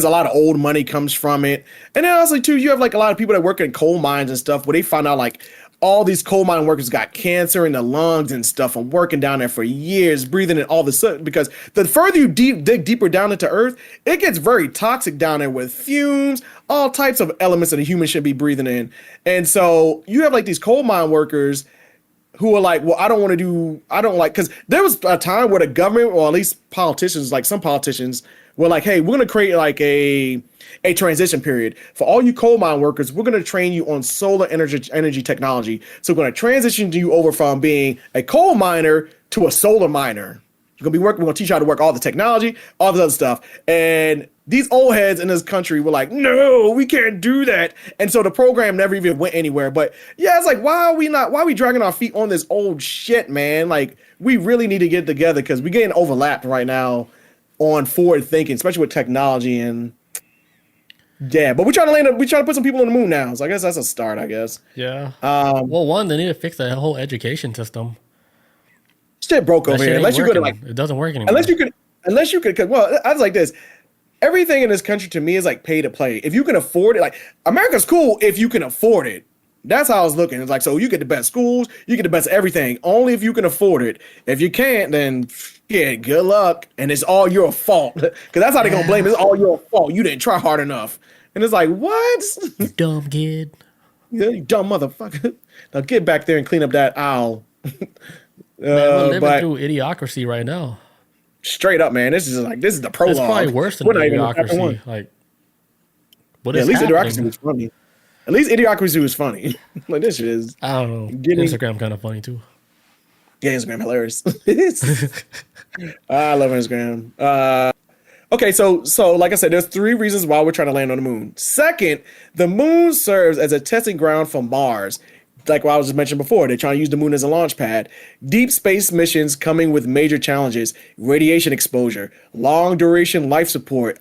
lot of old money comes from it. And then also too, you have like a lot of people that work in coal mines and stuff where they find out like all these coal mine workers got cancer in the lungs and stuff from working down there for years, breathing in all the soot. Because the further you dig deeper down into Earth, it gets very toxic down there with fumes, all types of elements that a human should be breathing in. And so you have like these coal mine workers who are like, well, because there was a time where the government, or at least politicians, like some politicians, were like, hey, we're going to create like a transition period. For all you coal mine workers, we're going to train you on solar energy technology. So we're going to transition you over from being a coal miner to a solar miner. We're going to teach you how to work all the technology, all this other stuff. And these old heads in this country were like, no, we can't do that. And so the program never even went anywhere. But yeah, it's like, why are we dragging our feet on this old shit, man? Like, we really need to get together because we're getting overlapped right now on forward thinking, especially with technology and Yeah, but we trying to land. We trying to put some people on the moon now. So I guess that's a start. I guess. Yeah. Well, one, they need to fix the whole education system. Shit broke That over shit here. ain't Unless you go to working. like, It doesn't work anymore. unless you could. Well, I was like this. Everything in this country to me is like pay to play. If you can afford it, like America's cool if you can afford it. That's how I was looking. It's like, so you get the best schools, you get the best everything, only if you can afford it. If you can't, then yeah, good luck. And it's all your fault. Because that's how they're gonna blame it. It's all your fault. You didn't try hard enough. And it's like, what? You dumb kid. Yeah, you dumb motherfucker. Now get back there and clean up that aisle. Man, we're living But through idiocracy right now. straight up, man, this is the prologue. It's probably worse than We're not even in chapter one. idiocracy. Like, what Yeah, is at least happening? Idiocracy was funny. At least Idiocracy was funny. Like this shit is I don't know. Getting- Instagram kind of funny too. yeah, Instagram hilarious. I love Instagram. Okay, so like I said, there's 3 reasons why we're trying to land on the moon. Second, the moon serves as a testing ground for Mars. Like what I was just mentioned before, they're trying to use the moon as a launch pad. Deep space missions coming with major challenges: radiation exposure, long duration life support,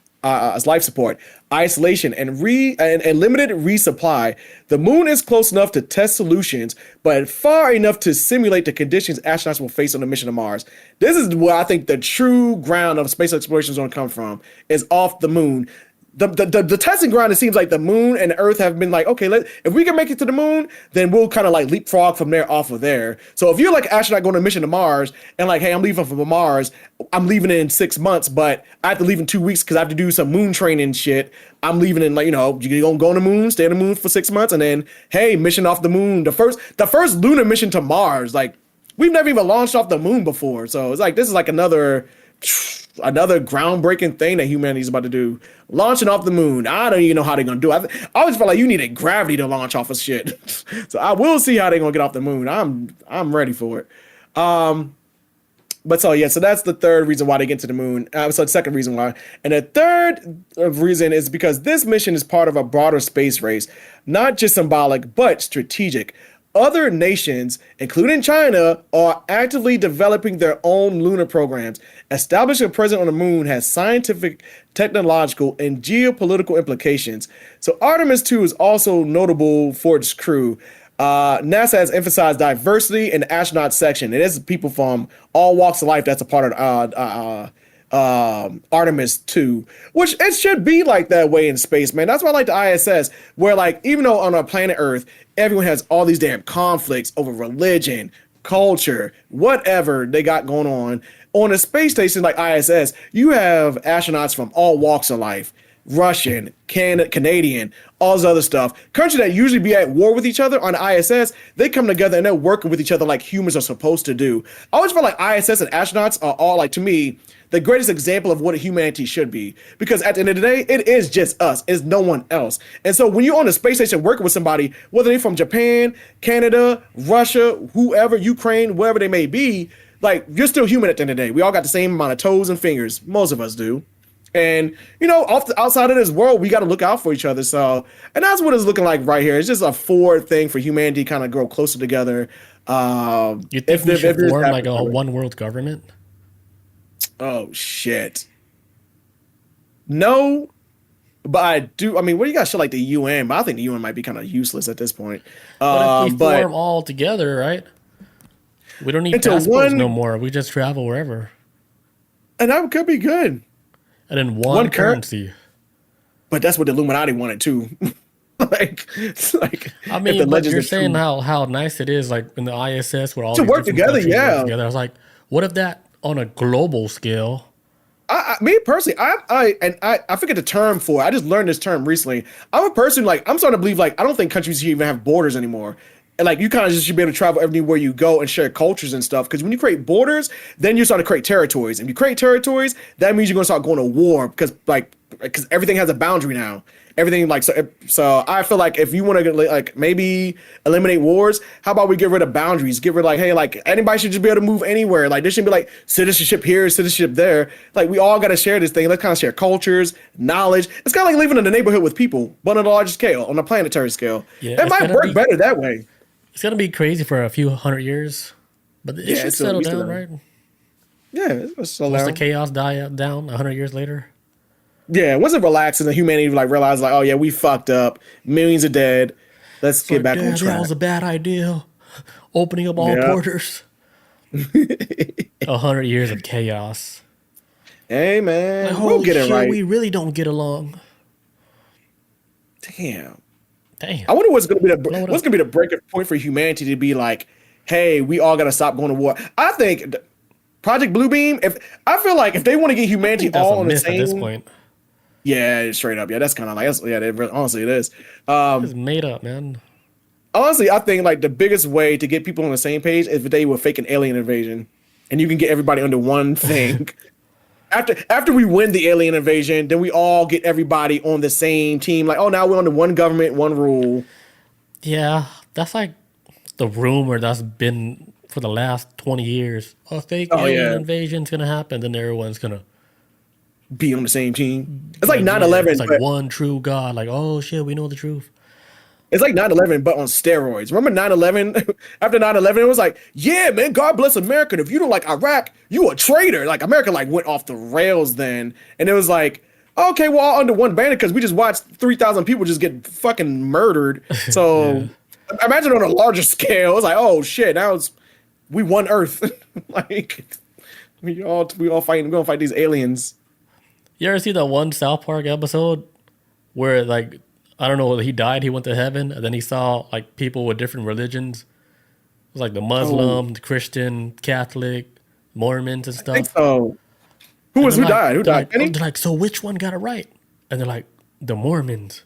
isolation, and limited resupply. The moon is close enough to test solutions, but far enough to simulate the conditions astronauts will face on the mission to Mars. This is where I think the true ground of space exploration is going to come from, is off the moon. The testing ground, it seems like the moon and Earth have been like, okay, if we can make it to the moon, then we'll kind of like leapfrog from there off of there. So if you're like an astronaut going on a mission to Mars and like, hey, I'm leaving for Mars, I'm leaving in 6 months, but I have to leave in 2 weeks because I have to do some moon training shit. I'm leaving in, like, you're gonna go on the moon, stay on the moon for 6 months, and then hey, mission off the moon. The first lunar mission to Mars. Like, we've never even launched off the moon before. So it's like, this is like another groundbreaking thing that humanity is about to do, launching off the moon. I don't even know how they're gonna do it. I always felt like you needed gravity to launch off of shit. So I will see how they're gonna get off the moon. I'm ready for it. But so that's the third reason why they get to the moon. So the second reason why, and the third reason is because this mission is part of a broader space race, not just symbolic but strategic. Other nations, including China, are actively developing their own lunar programs. Establishing a presence on the moon has scientific, technological, and geopolitical implications. So Artemis 2 is also notable for its crew. NASA has emphasized diversity in the astronaut section. It is people from all walks of life that's a part of Artemis 2, which it should be like that way in space, man. That's why I like the ISS, where like, even though on our planet Earth, everyone has all these damn conflicts over religion, culture, whatever they got going on a space station like ISS, you have astronauts from all walks of life. Russian, Canadian, all this other stuff. Countries that usually be at war with each other on the ISS, they come together and they're working with each other like humans are supposed to do. I always feel like ISS and astronauts are all, like, to me, the greatest example of what humanity should be. Because at the end of the day, it is just us. It's no one else. And so when you're on a space station working with somebody, whether they're from Japan, Canada, Russia, whoever, Ukraine, wherever they may be, like, you're still human at the end of the day. We all got the same amount of toes and fingers. Most of us do. And, outside of this world, we got to look out for each other. So, and that's what it's looking like right here. It's just a forward thing for humanity to kind of grow closer together. You think we should form like a one world government? Oh, shit. No, but I do. I mean, what do you got shit like the UN? But I think the UN might be kind of useless at this point. But if we form all together, right? We don't need passports no more. We just travel wherever. And that could be good. And then one currency. But that's what the Illuminati wanted too. like I mean, but you're saying how nice it is, like in the ISS where all to work together, yeah. Work together. I was like, what if that on a global scale? Me personally, I forget the term for it. I just learned this term recently. I'm a person, like, I'm starting to believe, like, I don't think countries should even have borders anymore. And like, you kind of just should be able to travel everywhere you go and share cultures and stuff. Because when you create borders, then you start to create territories. And if you create territories, that means you're going to start going to war because everything has a boundary now. Everything, like, so I feel like if you want to, like, maybe eliminate wars, how about we get rid of boundaries? Get rid of, like, hey, like, anybody should just be able to move anywhere. Like, there shouldn't be like citizenship here, citizenship there. Like, we all got to share this thing. Let's kind of share cultures, knowledge. It's kind of like living in the neighborhood with people, but on a larger scale, on a planetary scale. Yeah, it might work better that way. It's gonna be crazy for a few hundred years, but it should settle down, right? Yeah, it's Once the chaos die down 100 years later. Yeah, once it relaxed and the humanity like realized like, oh yeah, we fucked up. Millions are dead. Let's It's get like, back on Dad, that track. was a bad idea. Opening up all Yeah. borders. 100 years of chaos. Hey Like, man, we'll holy get it shit, right. we really don't get along. Damn. Damn. I wonder what's gonna be Blow it what's up. gonna be the breaking point for humanity to be like, hey, we all gotta stop going to war. I think Project Bluebeam. If I feel like if they want to get I humanity think that's a all on the myth at this same, point. yeah, straight up, yeah, that's kind of like, yeah, honestly, it is. It's made up, man. Honestly, I think like the biggest way to get people on the same page is if they were fake an alien invasion, and you can get everybody under one thing. After we win the alien invasion, then we all get everybody on the same team. Like, oh, now we're under one government, one rule. Yeah, that's like the rumor that's been for the last 20 years. A fake Oh alien yeah, invasion's gonna happen, then everyone's gonna be on the same team. It's like like, nine yeah, it's eleven, like but one true God. Like, oh shit, we know the truth. it's like 9/11, but on steroids. Remember 9/11? After 9/11, it was like, yeah, man, God bless America. And if you don't like Iraq, you a traitor. Like America like went off the rails then. And it was like, okay, we're all under one banner because we just watched 3,000 people just get fucking murdered. Yeah. So imagine on a larger scale. It's like, oh shit, now it's we won Earth. Like we all fighting, we're gonna fight these aliens. You ever see that one South Park episode where like I don't know, he died, he went to heaven, and then he saw like people with different religions. It was like the Oh, Muslim, the Christian, Catholic, Mormons and I think stuff. so. Who And was who died? Who died? oh, Penny? they're like, so which one got it right? And they're like, the Mormons.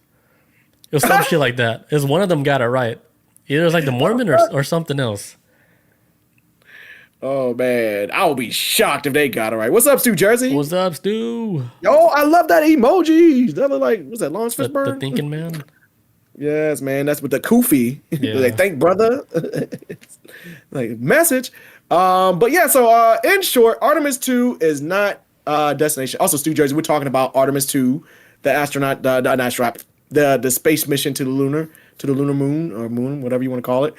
It was some shit like that. It was one of them got it right. Either it was like the Mormon or something else. Oh man, I would be shocked if they got it right. What's up, Stu Jersey? What's up, Stu? Yo, I love that emoji. That look like what's that? Lawrence The Fishburne? thinking man. Yes, man. That's with the kufi. Like, Yeah. thank brother. Like message. But yeah. So in short, Artemis 2 is not destination. Also, Stu Jersey, we're talking about Artemis 2, the astronaut, the astronaut, the space mission to the lunar moon or moon, whatever you want to call it.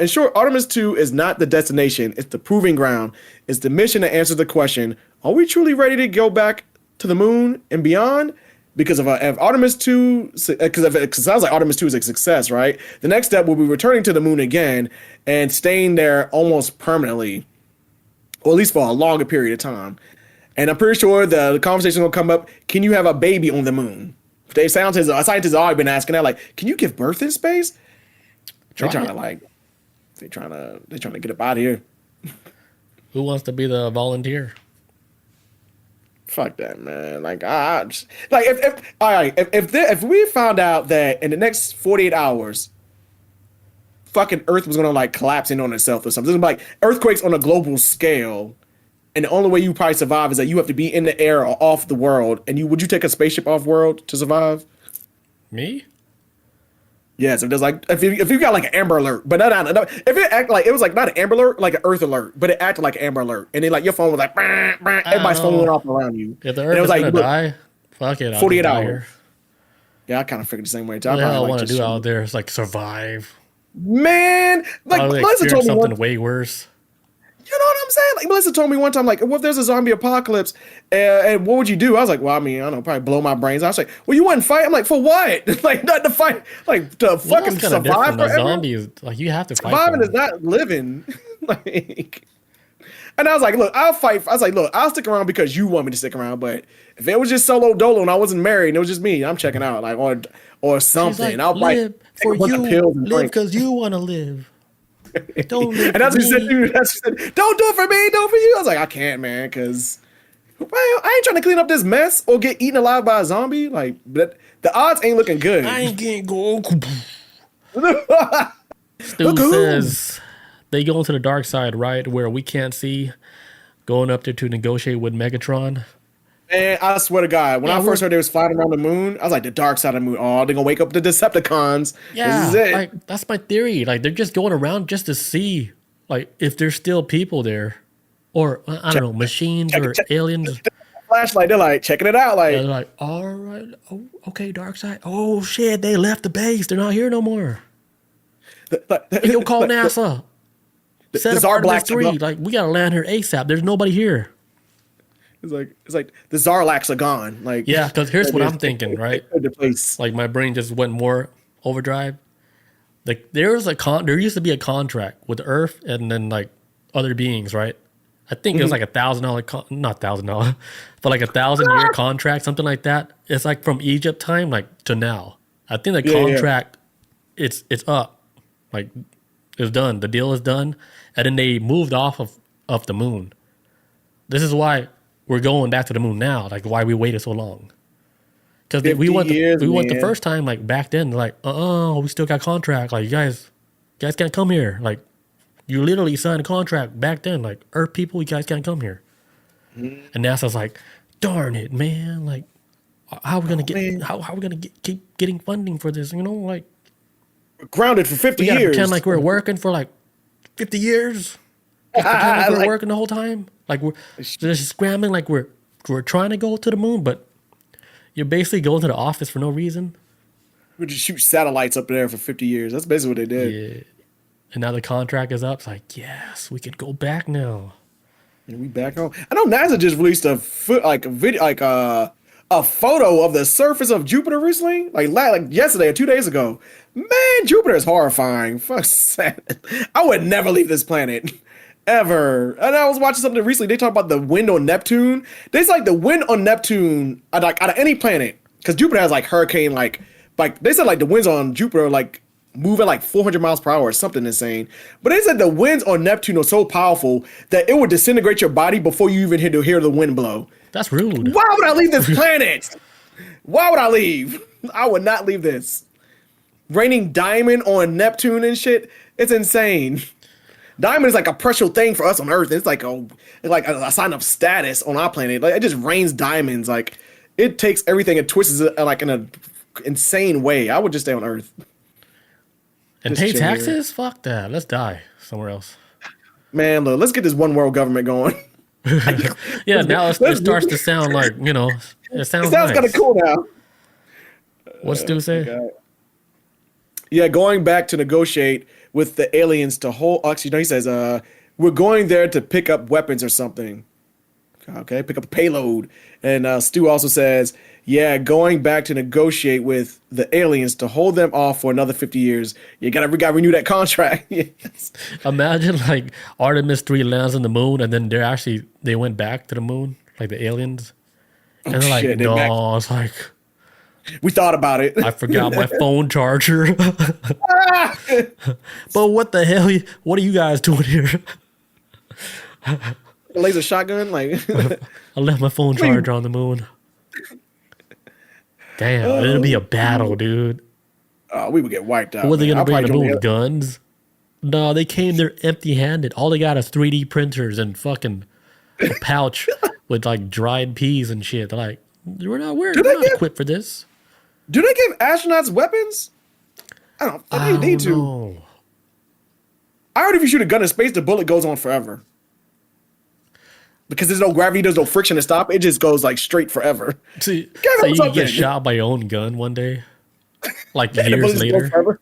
In short, Artemis 2 is not the destination. It's the proving ground. It's the mission that answers the question: are we truly ready to go back to the moon and beyond? Because if Artemis 2, because it sounds like Artemis 2 is a success, right? The next step will be returning to the moon again and staying there almost permanently, or at least for a longer period of time. And I'm pretty sure the conversation will come up: can you have a baby on the moon? Scientists have already been asking that, like, can you give birth in space? They're Try trying to it. like, they're trying to get up out of here. Who wants to be the volunteer? Fuck that, man. Like, like if all right, if we found out that in the next 48 hours, fucking Earth was gonna like collapse in on itself or something, like earthquakes on a global scale, and the only way you probably survive is that you have to be in the air or off the world, and would you take a spaceship off world to survive? Me? Yes, if there's like if you got like an Amber Alert, but no, if it act like it was like not an Amber Alert, like an Earth Alert, but it acted like an Amber Alert, and then like your phone was like "Bah, bah," I don't everybody's phone went know. off around you, If the and it Earth was is like gonna look, die, fuck it, I'll just 48 die hours. here. Yeah, I kind of figured the same way too. I What the hell probably I like want to just do out there is like survive. man, like Probably Melissa experience told me one. something way worse. You know what I'm saying? Like Melissa told me one time, like, what if there's a zombie apocalypse, and what would you do? I was like, well, I mean, I don't know, probably blow my brains. I was like, well, you wouldn't fight. I'm like, for what? Like, not to fight, like to Well, fucking that's kind of survive different. A forever. zombie is like you have to fight Surviving is them. not living. Like, and I was like, look, I'll fight. I was like, look, I'll stick around because you want me to stick around. But if it was just solo dolo and I wasn't married and it was just me, I'm checking out, like, or She's something. like, I'll like live take for a bunch of you, pills and live drink. because you want to live. Don't live And for that's what she said. me. Dude, that's what she said. Don't do it for me. Do it for you. I was like, I can't, man, because well, I ain't trying to clean up this mess or get eaten alive by a zombie. Like, but the odds ain't looking good. I ain't getting go. Look Stu who. says they go into the dark side, right, where we can't see, going up there to negotiate with Megatron. And I swear to God, when Yeah, I we're first heard they was flying around the moon, I was like, the dark side of the moon. Oh, they're gonna wake up the Decepticons. This is yeah, it. like that's my theory. Like they're just going around just to see, like if there's still people there, or I don't know, machines Check, or check, aliens. flashlight. They're like checking it out. Yeah, Like, they're like, all right, oh, okay, dark side. Oh shit, they left the base. They're not here no more. Hey, yo, call NASA. Set the up Czar Artemis Black. 3. Like we gotta land here ASAP. There's nobody here. It's like the Zarlax are gone. Like Yeah, because here's what I'm thinking, they right? cleared the place. Like my brain just went more overdrive. Like there used to be a contract with Earth and then like other beings, right? I think it was like $1,000, not $1,000, but like 1,000 year contract, something like that. It's like from Egypt time, like to now. I think the Yeah, yeah. contract, it's up, like it's done. The deal is done, and then they moved off of the moon. This is why we're going back to the moon now. Like why we waited so long. Because 50 years, we went the man. first time like back then. Like we still got contract. Like you guys can't come here. Like you literally signed a contract back then. Like Earth people, you guys can't come here. And NASA's like, darn it, man. Like how are we gonna man. how are we gonna keep getting funding for this? You know, like Grounded for 50 we gotta years. pretend like we're working for like 50 years. Pretend like we're Like, working the whole time. Like we're just scrambling. Like we're trying to go to the moon, but you're basically going to the office for no reason. we just shoot satellites up there for 50 years. That's basically what they did. Yeah. And now the contract is up. It's like, yes, we could go back now. And we back home. I know NASA just released a video, like a photo of the surface of Jupiter recently, like yesterday or 2 days ago. Man, Jupiter is horrifying. Fuck that. I would never leave this planet. Ever. And I was watching something recently. They talk about the wind on Neptune. They say like the wind on Neptune, like out of any planet, because Jupiter has like hurricane, like they said like the winds on Jupiter like move at like 400 miles per hour or something insane. But they said the winds on Neptune are so powerful that it would disintegrate your body before you even hear the wind blow. That's rude. Why would I leave this planet? Why would I leave? I would not leave this. Raining diamond on Neptune and shit. It's insane. Diamond is like a precious thing for us on Earth. It's like a sign of status on our planet. Like it just rains diamonds. Like it takes everything and twists it like in an insane way. I would just stay on Earth. And Just pay chill here. taxes? Fuck that. Let's die somewhere else. Man, look, let's get this one world government going. Yeah, now it starts to sound like, it sounds It sounds nice. kind of cool now. What's Stu say? Okay. Yeah, going back to negotiate with the aliens to hold. Actually, no, he says, we're going there to pick up weapons or something. Okay, pick up a payload. And Stu also says, yeah, going back to negotiate with the aliens to hold them off for another 50 years. You gotta renew that contract. Yes. Imagine like Artemis 3 lands on the moon and then they went back to the moon, like the aliens. And they're like, shit, no, it's like, We thought about it. I forgot my phone charger. But what the hell? What are you guys doing here? Laser shotgun, like I left my phone charger on the moon. Damn, it'll be a battle, dude. we would get wiped out. What are they man. gonna bring I'll to the probably moon? go- Guns? No, they came there empty-handed. All they got is 3D printers and fucking a pouch with like dried peas and shit. They're like, we're not equipped for this. Do they give astronauts weapons? I don't. I They need don't to. know. I heard if you shoot a gun in space, the bullet goes on forever. Because there's no gravity, there's no friction to stop. It just goes like straight forever. See, Give so them you something. get shot by your own gun one day, like The years bullets go later. forever.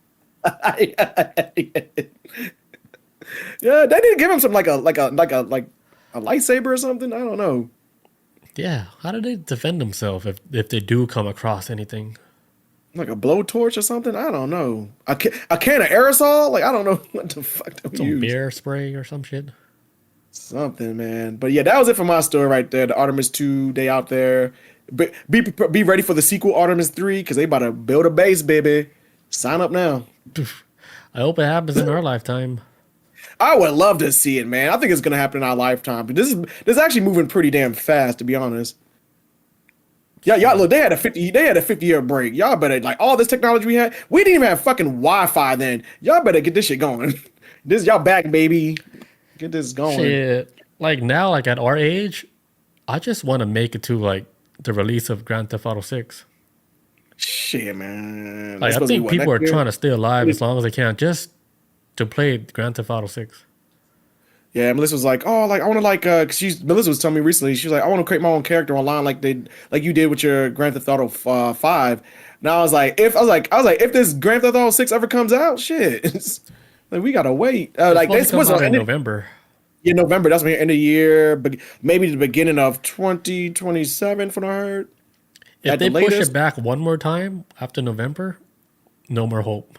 Yeah, they didn't give him something like a lightsaber or something. I don't know. Yeah, how do they defend themselves if they do come across anything? Like a blowtorch or something. I don't know. A can of aerosol. Like I don't know what the fuck they Some use. bear spray or some shit. Something, man. But yeah, that was it for my story right there. The Artemis 2, they out there. Be ready for the sequel, Artemis 3, because they about to build a base, baby. Sign up now. I hope it happens in our lifetime. I would love to see it, man. I think it's gonna happen in our lifetime. But this is actually moving pretty damn fast, to be honest. Yeah, y'all look, they had a 50-year break. Y'all better like all this technology we had. We didn't even have fucking Wi-Fi then. Y'all better get this shit going. This y'all back, baby. Get this going. Shit. Like now, like at our age, I just want to make it to like the release of Grand Theft Auto 6. Shit, man. Like I think people are trying to stay alive as long as they can just to play Grand Theft Auto 6. Yeah, Melissa was like, "Oh, like I want to like." Melissa was telling me recently. She was like, "I want to create my own character online, like you did with your Grand Theft Auto 5." And I was like, if this Grand Theft Auto 6 ever comes out, shit, like we gotta wait. Like This this was out in November. Yeah, November. That's my end of year. Maybe the beginning of 2027, from what I heard. If At the they push it latest. back one more time after November, no more hope.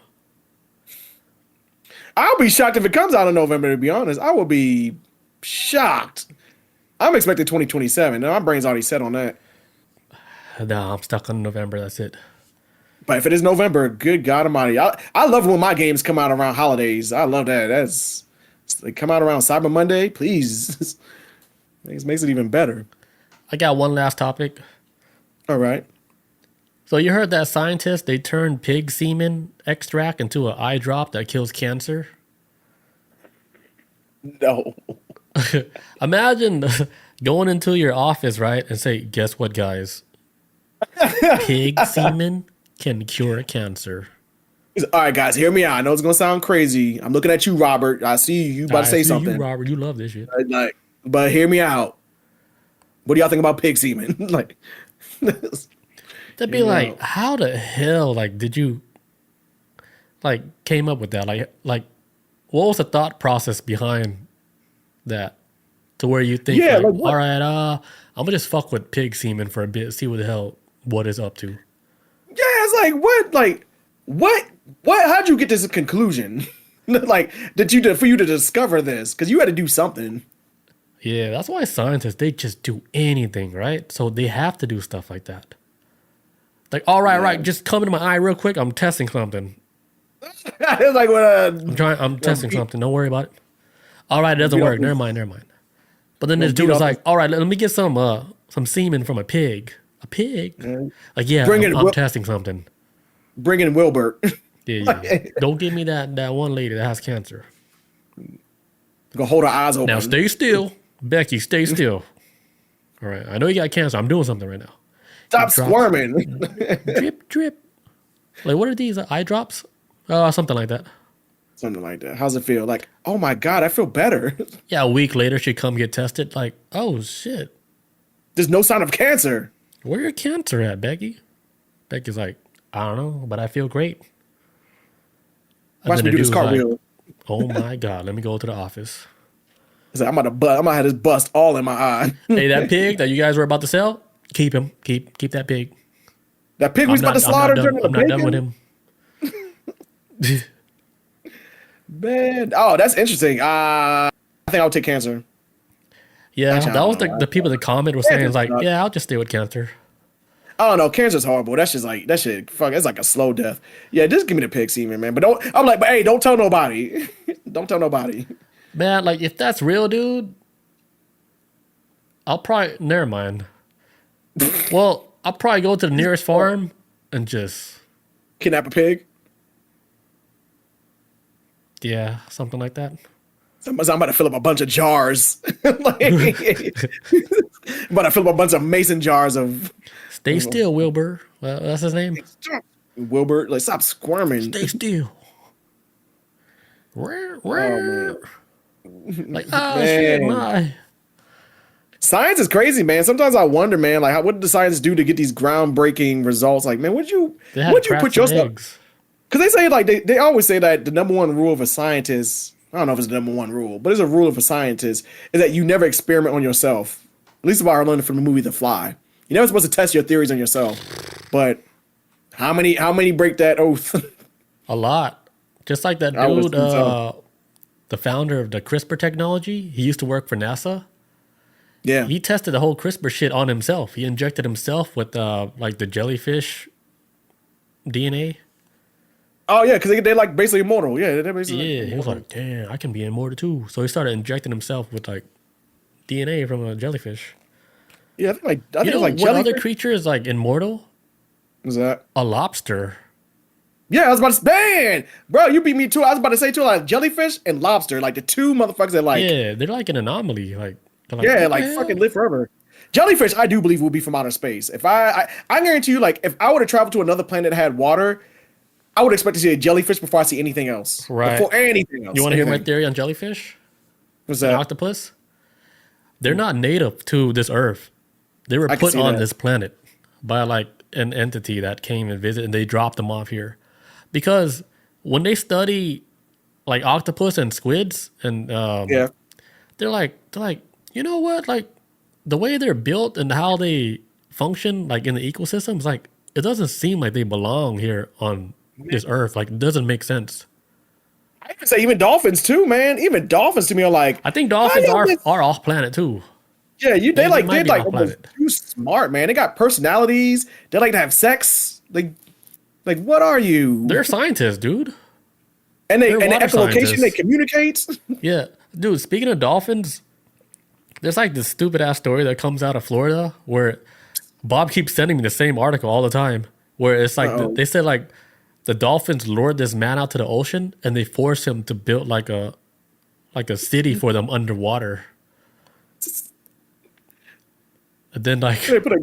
I'll be shocked if it comes out in November, to be honest. I will be shocked. I'm expecting 2027. Now, my brain's already set on that. Nah, I'm stuck on November. That's it. But if it is November, good God Almighty. I love when my games come out around holidays. I love that. They come out around Cyber Monday, please. It makes it even better. I got one last topic. All right. So you heard that scientists, they turned pig semen extract into an eye drop that kills cancer? No. Imagine going into your office, right, and say, guess what, guys? Pig semen can cure cancer. All right, guys, hear me out. I know it's gonna sound crazy. I'm looking at you, Robert. I see you. You about to say something. You, Robert, you love this shit. But hear me out. What do y'all think about pig semen? Like, They'd be like, how the hell, like, did you, like, came up with that? Like, what was the thought process behind that? To where you think, Yeah, like, like, all right, I'm gonna just fuck with pig semen for a bit, see what is up to. yeah, it's like what, how'd you get this conclusion? Like, for you to discover this? Because you had to do something. Yeah, that's why scientists, they just do anything, right? So they have to do stuff like that. Like, all right, right, just come into my eye real quick. I'm testing something. It's like what I'm testing something. Don't worry about it. All right, it doesn't work. Never mind. But then this dude was like, all right, let me get some semen from a pig. A pig? Like, yeah, I'm testing something. Bring in Wilbert. Yeah. Don't give me that one lady that has cancer. Go hold her eyes open. Now stay still. Becky, stay still. All right, I know you got cancer. I'm doing something right now. Stop squirming. Drip, drip. Like, what are these? Eye drops? Something like that. Something like that. How's it feel? Like, oh my God, I feel better. Yeah, a week later, she come get tested. Like, oh, shit. There's no sign of cancer. Where your cancer at, Becky? Becky's like, I don't know, but I feel great. Watch me do this cartwheel. Like, oh my God, let me go to the office. He's like, I'm gonna have this bust all in my eye. Hey, that pig that you guys were about to sell, keep him. Keep that pig. That pig was about to slaughter. I'm not done with him. Man, oh, that's interesting. I think I'll take cancer. Yeah, Actually, that was the people that comment were saying, like, yeah, I'll just stay with cancer. I don't know. Cancer's horrible. That's just like that shit. Fuck, it's like a slow death. Yeah, just give me the pig semen, man. But hey, don't tell nobody. Don't tell nobody. Man, like, if that's real, dude, I'll probably never mind. Well, I'll probably go to the nearest farm and just kidnap a pig. Yeah, something like that. I'm about to fill up a bunch of jars. I'm about to fill up a bunch of mason jars of. Stay still, Wilbur. That's his name. Wilbur, like, stop squirming. Stay still. Oh, man. Like, oh shit, my. Science is crazy, man. Sometimes I wonder, man, like, what did the scientists do to get these groundbreaking results? Like, man, would you put your stuff? Because they say, like, they always say that the number one rule of a scientist, I don't know if it's the number one rule, but it's a rule of a scientist, is that you never experiment on yourself. At least what I learned from the movie The Fly. You're never supposed to test your theories on yourself. But how many break that oath? A lot. Just like that dude, the founder of the CRISPR technology, he used to work for NASA. Yeah. He tested the whole CRISPR shit on himself. He injected himself with like the jellyfish DNA. Oh yeah, because they're like basically immortal. Yeah, they're basically. Yeah, he was like, damn, I can be immortal too. So he started injecting himself with like DNA from a jellyfish. Yeah, I think what jellyfish. Other creature is like immortal? What's that? A lobster. Yeah, I was about to say, man, bro, you beat me too. I was about to say too, like jellyfish and lobster, like the two motherfuckers that like. Yeah, they're like an anomaly. Like fucking live forever. Jellyfish, I do believe will be from outer space. If I guarantee you, like, if I were to travel to another planet that had water, I would expect to see a jellyfish before I see anything else. Right. Before anything else. You want to hear my theory on jellyfish? What's that? And octopus? They're not native to this Earth. They were put on this planet by like an entity that came and visited, and they dropped them off here. Because when they study like octopus and squids and they're like, you know what? Like the way they're built and how they function, like in the ecosystems, like it doesn't seem like they belong here on this earth. Like it doesn't make sense. I even say even dolphins too, man. Even dolphins to me are like, I think how dolphins y'all are miss- are off planet too. yeah, They might they're be like off almost planet. too smart, man. They got personalities. They like to have sex. Like what are you? They're scientists, dude. And They're the water echolocation they scientists. communicate. Yeah, dude. Speaking of dolphins, there's like this stupid ass story that comes out of Florida where Bob keeps sending me the same article all the time. Where it's like Uh-oh. they said like the dolphins lured this man out to the ocean and they forced him to build like a city for them underwater. And then like They put a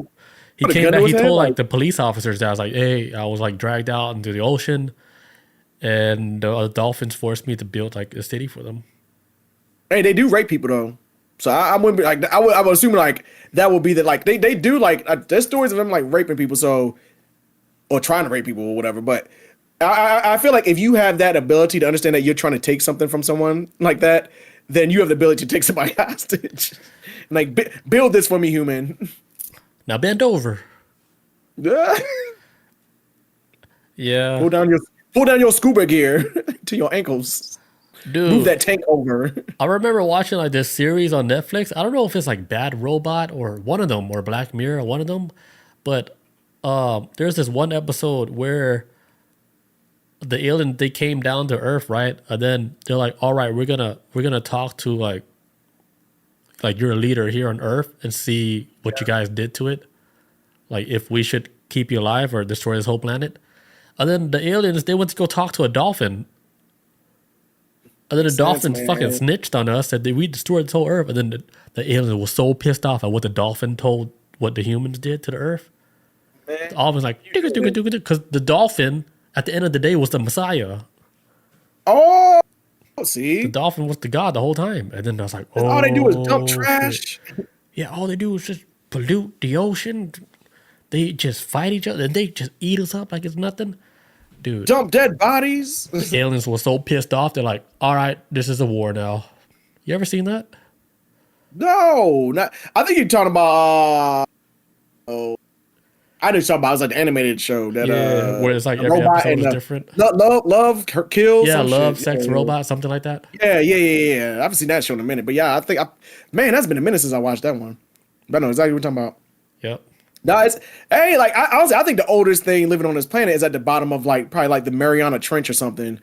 he put a came gun back, to he his head. told like Like, the police officers that I was like, hey, I was like dragged out into the ocean and the dolphins forced me to build like a city for them. hey, they do rape people though. So I wouldn't be like I would assume like that would be that like they do like there's stories of them like raping people so or trying to rape people or whatever. But I feel like if you have that ability to understand that you're trying to take something from someone like that, then you have the ability to take somebody hostage. Like build this for me, human. Now bend over. pull Yeah. down your scuba gear to your ankles. Move Dude, that tank over. I remember watching like this series on Netflix. I don't know if it's like Bad Robot or one of them or Black Mirror or one of them, but there's this one episode where the alien they came down to Earth, right? And then they're like, "All right, we're gonna talk to like your leader here on Earth and see what you guys did to it. Like if we should keep you alive or destroy this whole planet." And then the aliens they went to go talk to a dolphin. And then the dolphin man. fucking snitched on us, said that we destroyed this whole Earth. And then the alien was so pissed off at what the dolphin told what the humans did to the Earth. Man. The dolphin's like, because the dolphin at the end of the day was the Messiah. Oh, The see, dolphin was the God the whole time. And then I was like, oh, all they do is dump shit. trash. Yeah, all they do is just pollute the ocean. They just fight each other and they just eat us up like it's nothing. Dude, Dump dead bodies. the aliens were so pissed off. They're like, all right, this is a war now. You ever seen that? No, not. I think you're talking about. Oh, I know you're talking about. It was like the animated show that. Yeah, where it's like a every robot episode and is the- different. Love, kill. Yeah, some love, shit. sex, Yeah. robot, something like that. Yeah. I haven't seen that show in a minute, but yeah, man, that's been a minute since I watched that one. But I know exactly what you're talking about. Yep. No, it's hey, like honestly, I think the oldest thing living on this planet is at the bottom of like probably like the Mariana Trench or something.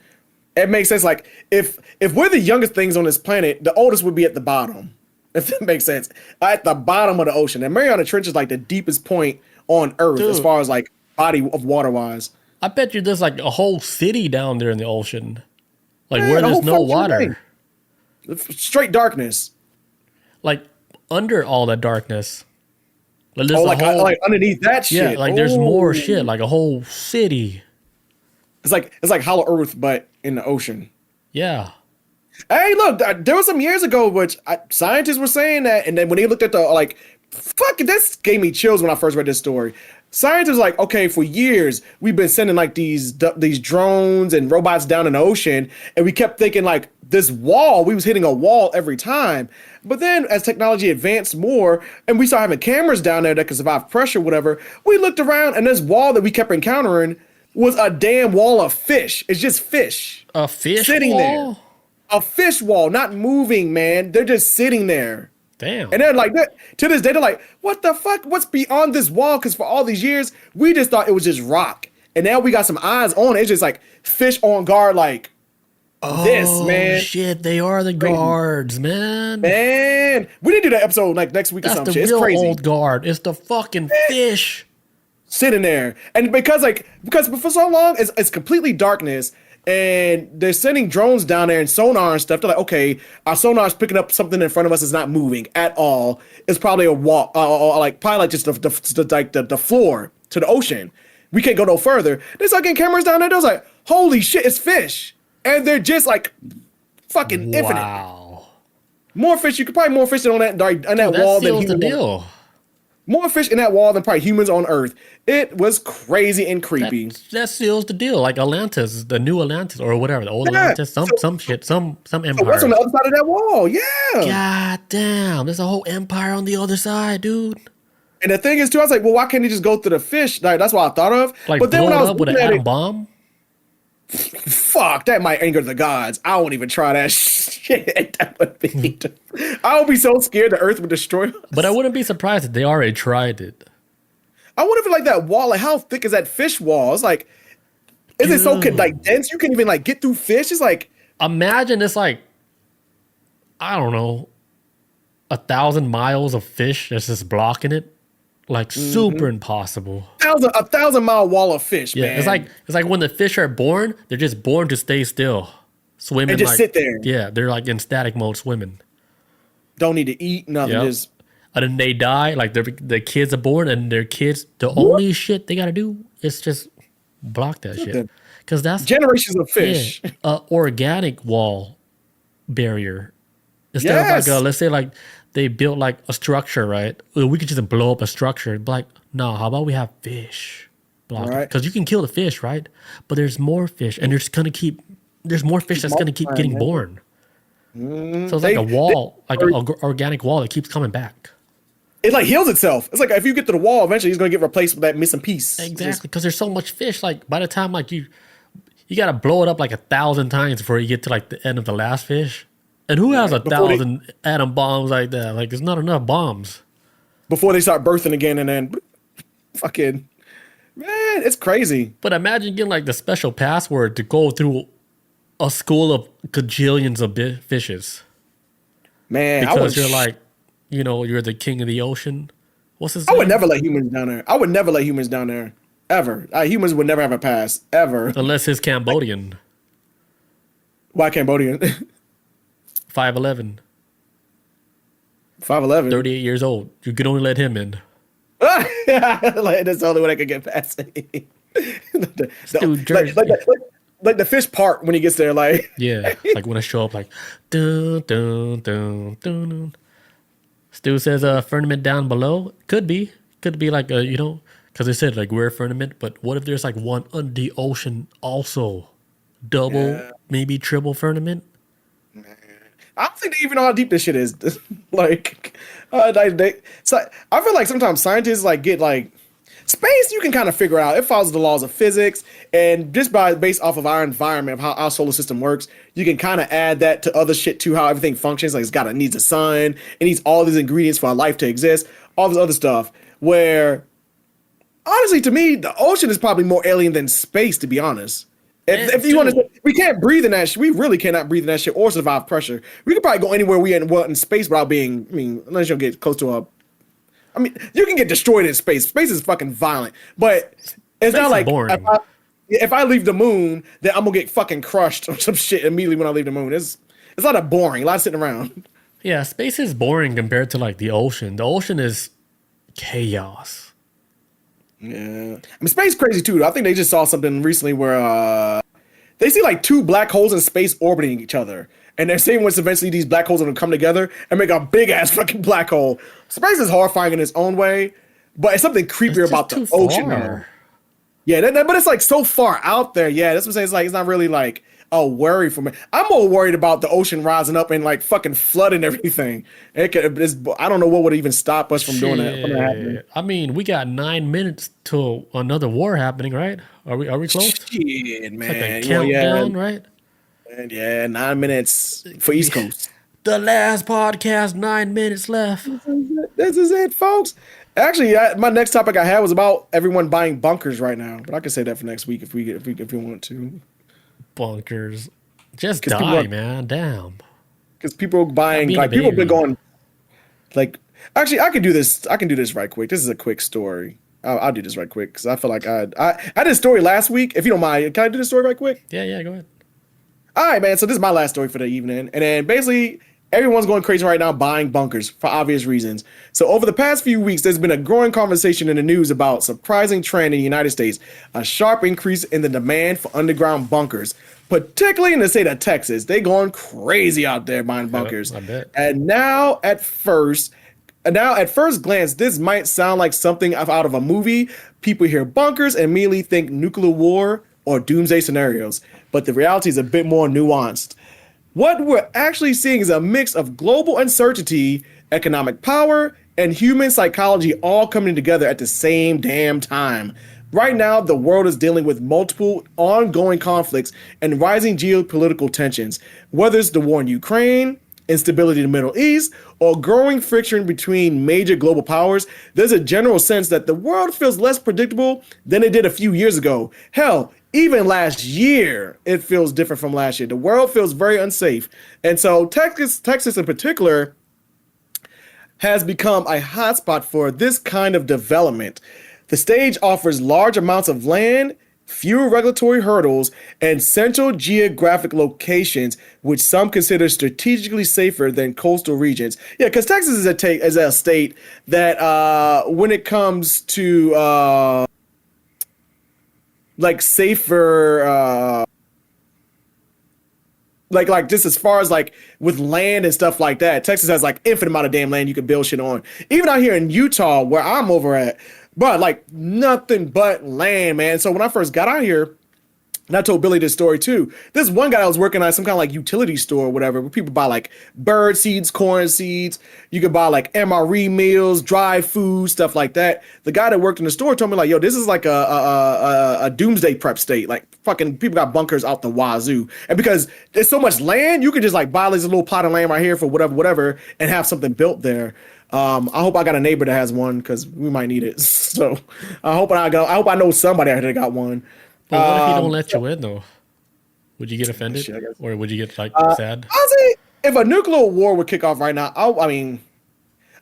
It makes sense. Like if we're the youngest things on this planet, the oldest would be at the bottom. If that makes sense, at the bottom of the ocean. And Mariana Trench is like the deepest point on Earth as Dude. far as like body of water wise. I bet you there's like a whole city down there in the ocean, like Man, where the there's whole no fucking water, thing. Straight darkness. like under all that darkness. Like there's Oh, a like whole, like underneath that shit. yeah, like there's more Oh. shit, like a whole city. It's like Hollow Earth, but in the ocean. Yeah. Hey, look, there was some years ago which scientists were saying that, and then when they looked at the like, fuck, this gave me chills when I first read this story. Scientists were like, okay, for years we've been sending like these drones and robots down in the ocean, and we kept thinking like this wall, we was hitting a wall every time. But then as technology advanced more, and we started having cameras down there that could survive pressure, whatever, we looked around, and this wall that we kept encountering was a damn wall of fish. It's just fish. A fish Sitting there. wall? A fish wall, not moving, man. They're just sitting there. Damn. And they're like, to this day, they're like, what the fuck? What's beyond this wall? Because for all these years, we just thought it was just rock. And now we got some eyes on it. It's just like fish on guard, like this, man. Shit, they are the guards, man. Man, we need to do that episode like next week or That's some the shit. It's real crazy. old guard. It's the fucking fish. Sitting there. And because for so long, it's completely darkness. And they're sending drones down there and sonar and stuff. They're like, okay, our sonar's picking up something in front of us is not moving at all. It's probably a wall, probably like just the floor to the ocean. We can't go no further. They start getting cameras down there. They're like, holy shit, it's fish, and they're just like fucking infinite. Wow. More fish. You could probably more fish than on that That wall than seals the human. deal. More fish in that wall than probably humans on Earth. It was crazy and creepy. That seals the deal. Like Atlantis, the new Atlantis or whatever, the old Yeah. Atlantis, some shit, some So what's empire. on the other side of that wall? Yeah. God damn, there's a whole empire on the other side, dude. And the thing is, too, I was like, well, why can't he just go through the fish? Like, that's what I thought of. Like but then blow when it I was up with an looking at atom it, bomb. fuck, that might anger the gods. I won't even try that shit. That would be. I would be so scared the Earth would destroy us. But I wouldn't be surprised if they already tried it. I wonder if like that wall, like how thick is that fish wall? It's like, is it so like dense you can even like get through fish? It's like, Imagine it's like, I don't know, 1,000 miles of fish that's just blocking it. Like super impossible. a 1,000-mile wall of fish, Yeah, man. it's like when the fish are born, they're just born to stay still, swimming. And just like, sit there. Yeah, they're like in static mode swimming. Don't need to eat, nothing. Yep. Just And then they die. Like the kids are born, and their kids, the only shit they gotta do is just block that shit. Because that's generations of fish. a organic wall barrier. Instead of Yes. like let's say like they built like a structure, right? Well, we could just blow up a structure. But like, no, how about we have fish block it? Right. Because you can kill the fish, right? But there's more fish, and there's more fish that's gonna keep getting born. So it's like a wall, like an organic wall that keeps coming back. It like heals itself. It's like if you get to the wall, eventually it's gonna get replaced with that missing piece. Exactly, because there's so much fish. Like by the time like you gotta blow it up like 1,000 times before you get to like the end of the last fish. And who has 1,000 atom bombs like that? Like there's not enough bombs. Before they start birthing again, and then fucking man, it's crazy. But imagine getting like the special password to go through a school of gajillions of fishes. Man, Because you're like, you're the king of the ocean. What's his I name? would never let humans down there. I would never let humans down there. Ever. Humans would never have a pass. Ever. Unless he's Cambodian. Why Cambodian? 5'11", 5'11". 38 years old. You can only let him in. Like, that's the only way I could get past it. Dude, Jersey. Like the fish part when he gets there, like Yeah, like when I show up, like dun dun dun dun. Dun. Stu says, firmament down below could be like because they said like we're a firmament, but what if there's like one on the ocean also, double, maybe triple firmament? I don't think they even know how deep this shit is. Like, so I feel like sometimes scientists like get like space. You can kind of figure out it follows the laws of physics, and just based off of our environment, of how our solar system works, you can kind of add that to other shit too. How everything functions, like it needs a sun, it needs all these ingredients for our life to exist, all this other stuff. Where honestly, to me, the ocean is probably more alien than space. To be honest. If you want to, we can't breathe in that shit. We really cannot breathe in that shit or survive pressure. We could probably go anywhere we want in space without being. I mean, unless you get close to a. I mean, you can get destroyed in space. Space is fucking violent, but it's not like boring. If I leave the moon, then I'm gonna get fucking crushed or some shit immediately when I leave the moon. It's a lot of boring, a lot of sitting around. Yeah, space is boring compared to like the ocean. The ocean is chaos. Yeah, I mean, space crazy too. I think they just saw something recently where they see like two black holes in space orbiting each other, and they're saying once eventually these black holes are gonna come together and make a big ass fucking black hole. Space is horrifying in its own way, but it's something creepier about the ocean now. Yeah, but it's like so far out there. Yeah, that's what I'm saying. It's like it's not really like a worry for me. I'm more worried about the ocean rising up and like fucking flooding everything. I don't know what would even stop us from doing that. From that happening. I mean, we got 9 minutes till another war happening, right? Are we close? Shit, man. It's like a countdown, right? And yeah, 9 minutes for East Coast. The last podcast, 9 minutes left. This is it, folks. Actually, my next topic I had was about everyone buying bunkers right now, but I can say that for next week if we want to. Bunkers, just die, man. Damn. Because people buying, like people have been going, like. Actually, I can do this. I can do this right quick. This is a quick story. I'll do this right quick because I feel like I did a story last week. If you don't mind, can I do the story right quick? Yeah, go ahead. All right, man. So this is my last story for the evening, and then basically everyone's going crazy right now buying bunkers for obvious reasons. So over the past few weeks, there's been a growing conversation in the news about surprising trend in the United States, a sharp increase in the demand for underground bunkers, particularly in the state of Texas. They going crazy out there buying bunkers. I bet. And now at first, And now, at first glance, this might sound like something out of a movie. People hear bunkers and immediately think nuclear war or doomsday scenarios. But the reality is a bit more nuanced. What we're actually seeing is a mix of global uncertainty, economic power, and human psychology all coming together at the same damn time. Right now, the world is dealing with multiple ongoing conflicts and rising geopolitical tensions, whether it's the war in Ukraine, instability in the Middle East, or growing friction between major global powers. There's a general sense that the world feels less predictable than it did a few years ago. Hell, even last year, it feels different from last year. The world feels very unsafe. And so Texas in particular, has become a hotspot for this kind of development. The stage offers large amounts of land, fewer regulatory hurdles, and central geographic locations, which some consider strategically safer than coastal regions. Yeah, because Texas is a state that, when it comes to like safer, like just as far as like with land and stuff like that, Texas has like infinite amount of damn land you can build shit on. Even out here in Utah, where I'm over at, but like nothing but land, man. So when I first got out here, and I told Billy this story too. This one guy I was working at some kind of like utility store or whatever, where people buy like bird seeds, corn seeds. You could buy like MRE meals, dry food, stuff like that. The guy that worked in the store told me like, yo, this is like a doomsday prep state. Like fucking people got bunkers out the wazoo. And because there's so much land, you could just like buy this little plot of land right here for whatever, and have something built there. I hope I got a neighbor that has one because we might need it. So I hope I know somebody out there that got one. But what if he don't let you in though? Would you get offended, or would you get like sad? Honestly, if a nuclear war would kick off right now, I mean,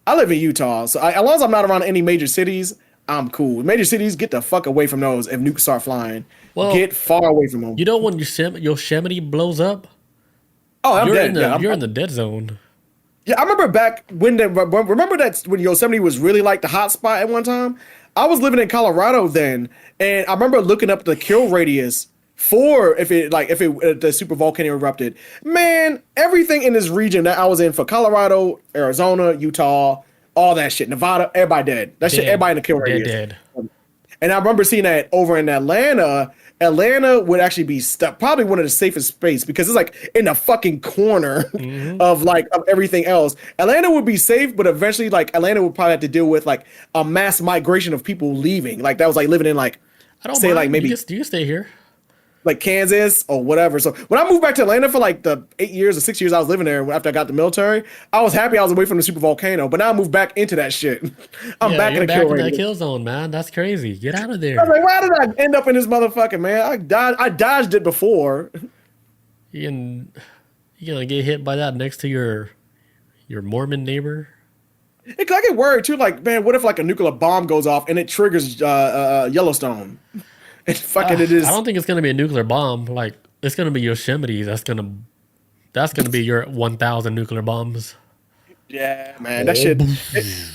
I live in Utah, so as long as I'm not around any major cities, I'm cool. Major cities, get the fuck away from those. If nukes start flying, get far away from them. You know when Yosemite blows up? Oh, I'm dead. You're in the dead zone. Yeah, I remember back remember that when Yosemite was really like the hot spot at one time? I was living in Colorado then, and I remember looking up the kill radius for if the super volcano erupted. Man, everything in this region that I was in for Colorado, Arizona, Utah, all that shit, Nevada, everybody dead. Shit, everybody in the kill radius. Dead. And I remember seeing that over in Atlanta. Atlanta would actually be probably one of the safest spaces because it's like in the fucking corner of everything else. Atlanta would be safe, but eventually like Atlanta would probably have to deal with like a mass migration of people leaving. Like that was like living in like, I don't say mind. Like maybe you can stay here. Like Kansas or whatever. So when I moved back to Atlanta for like the 8 years or 6 years I was living there after I got the military, I was happy I was away from the super volcano. But now I moved back into that shit. I'm back in the kill zone, man. That's crazy. Get out of there. I was like, why did I end up in this motherfucker, man? I dodged it before. You gonna get hit by that next to your Mormon neighbor? I get worried too. Like, man, what if like a nuclear bomb goes off and it triggers Yellowstone? It is. I don't think it's gonna be a nuclear bomb. Like it's gonna be Yosemite. That's gonna be your 1,000 nuclear bombs. Yeah, man. That shit.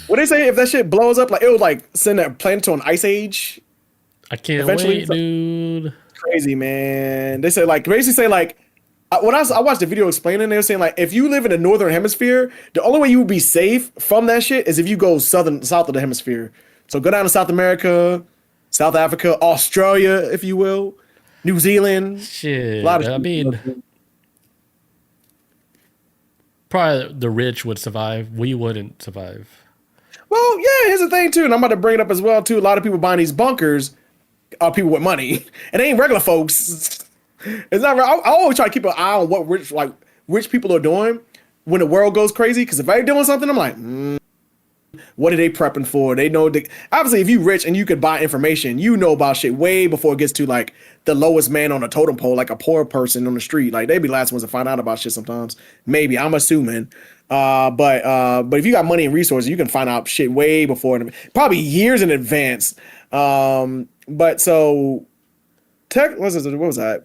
What they say if that shit blows up, like it would like send that planet to an ice age. I can't wait, dude. Crazy, man. They say like basically say like when I watched the video explaining, they were saying like if you live in the northern hemisphere, the only way you would be safe from that shit is if you go south of the hemisphere. So go down to South America, South Africa, Australia, if you will, New Zealand. Shit, probably the rich would survive. We wouldn't survive. Well, yeah, here's the thing too, and I'm about to bring it up as well too. A lot of people buying these bunkers are people with money, and they ain't regular folks. It's not. I always try to keep an eye on what rich people are doing when the world goes crazy. Because if they're doing something, I'm like, what are they prepping for? They know obviously if you rich and you could buy information, you know about shit way before it gets to like the lowest man on a totem pole, like a poor person on the street. Like they be the last ones to find out about shit sometimes. Maybe I'm assuming. But if you got money and resources, you can find out shit way before, probably years in advance. But so what was that?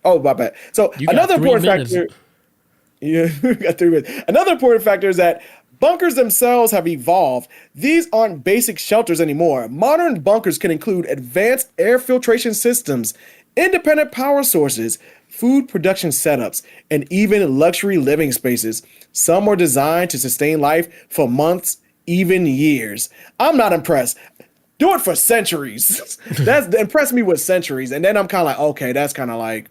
Oh, my bad. So another important factor. Yeah, we got 3 minutes. Another important factor is that bunkers themselves have evolved. These aren't basic shelters anymore. Modern bunkers can include advanced air filtration systems, independent power sources, food production setups, and even luxury living spaces. Some were designed to sustain life for months, even years. I'm not impressed. Do it for centuries. That's impressed me with centuries. And then I'm kind of like, okay, that's kind of like,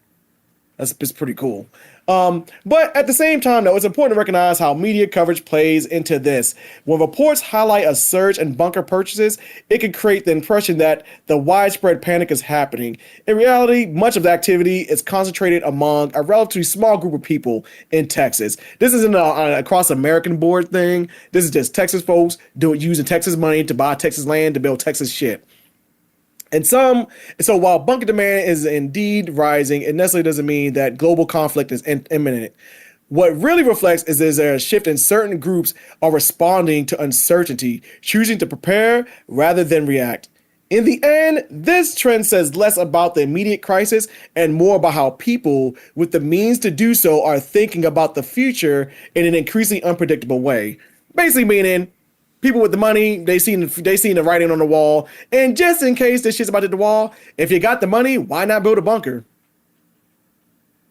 it's pretty cool. But at the same time, though, it's important to recognize how media coverage plays into this. When reports highlight a surge in bunker purchases, it can create the impression that the widespread panic is happening. In reality, much of the activity is concentrated among a relatively small group of people in Texas. This isn't an across American board thing. This is just Texas folks using Texas money to buy Texas land to build Texas shit. So while bunker demand is indeed rising, it necessarily doesn't mean that global conflict is imminent. What really reflects is there's a shift in certain groups are responding to uncertainty, choosing to prepare rather than react. In the end, this trend says less about the immediate crisis and more about how people with the means to do so are thinking about the future in an increasingly unpredictable way. Basically meaning, people with the money, they seen the writing on the wall. And just in case this shit's about to hit the wall, if you got the money, why not build a bunker?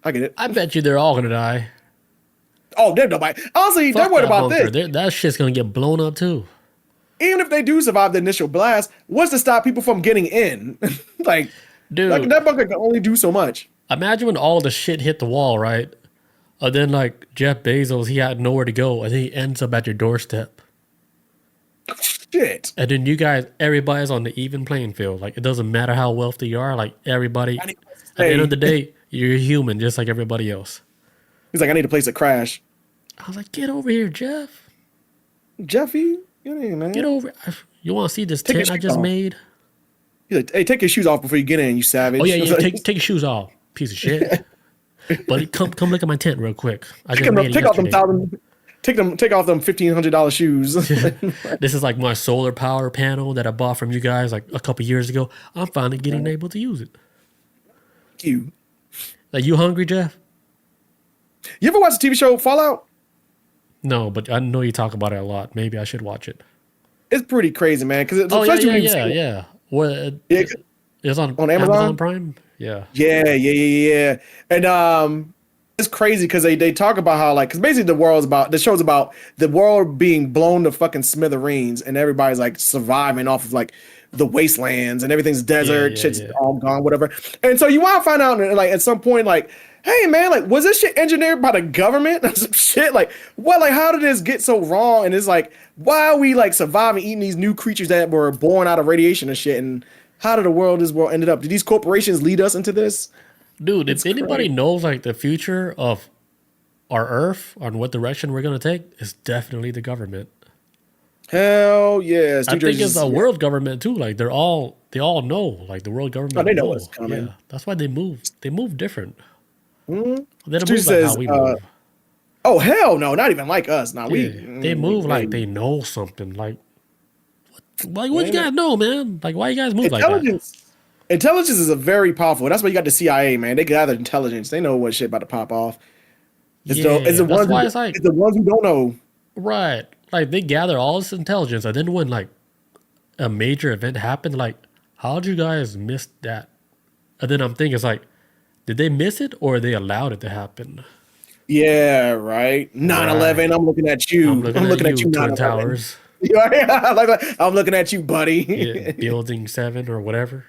I get it. I bet you they're all gonna die. Oh, they're nobody. Honestly, they're worried about this. That shit's gonna get blown up too. Even if they do survive the initial blast, what's to stop people from getting in? Dude, that bunker can only do so much. Imagine when all the shit hit the wall, right? And then like Jeff Bezos, he had nowhere to go, and then he ends up at your doorstep. Shit. And then everybody's on the even playing field. Like, it doesn't matter how wealthy you are. Like, everybody, at the end of the day, you're human, just like everybody else. He's like, I need a place to crash. I was like, get over here, Jeff. Jeffy, get in, man. Get over. You want to see this tent I just made? He's like, hey, take your shoes off before you get in, you savage. Oh, yeah. Take your shoes off, piece of shit. But come look at my tent real quick. I just made it yesterday. Take off them $1,500 shoes. This is like my solar power panel that I bought from you guys like a couple years ago. I'm finally getting able to use it. You. Like, you hungry, Jeff? You ever watch the TV show Fallout? No, but I know you talk about it a lot. Maybe I should watch it. It's pretty crazy, man. Because yeah. Well, it's on Amazon Prime. Yeah. Yeah. And it's crazy because they talk about how, like, because basically the show's about the world being blown to fucking smithereens and everybody's like surviving off of like the wastelands and everything's desert, shit's all gone, whatever. And so you want to find out, like, at some point, like, hey man, like, was this shit engineered by the government? Some shit, like, what, like, how did this get so wrong? And it's like, why are we like surviving eating these new creatures that were born out of radiation and shit? And how did this world ended up? Did these corporations lead us into this? Dude, if anybody knows like the future of our Earth, on what direction we're gonna take, it's definitely the government. Hell yes. I think it's a world government too. Like, they all know. Like, the world government. They know what's coming. Yeah, that's why they move. They move different. Mm-hmm. They don't move like how we move. Oh hell no, not even like us. Now they move like they know something. Like what you guys know, man? Like, why you guys move like that? Intelligence is a very powerful. That's why you got the CIA, man. They gather intelligence. They know what shit about to pop off. It's the ones who don't know. Right. Like, they gather all this intelligence, and then when like a major event happened, like, how'd you guys miss that? And then I'm thinking, it's like, did they miss it or they allowed it to happen? Yeah, right. 9/11. I'm looking at you. I'm looking at you. Twin Towers. I'm looking at you, buddy. Yeah, Building 7 or whatever.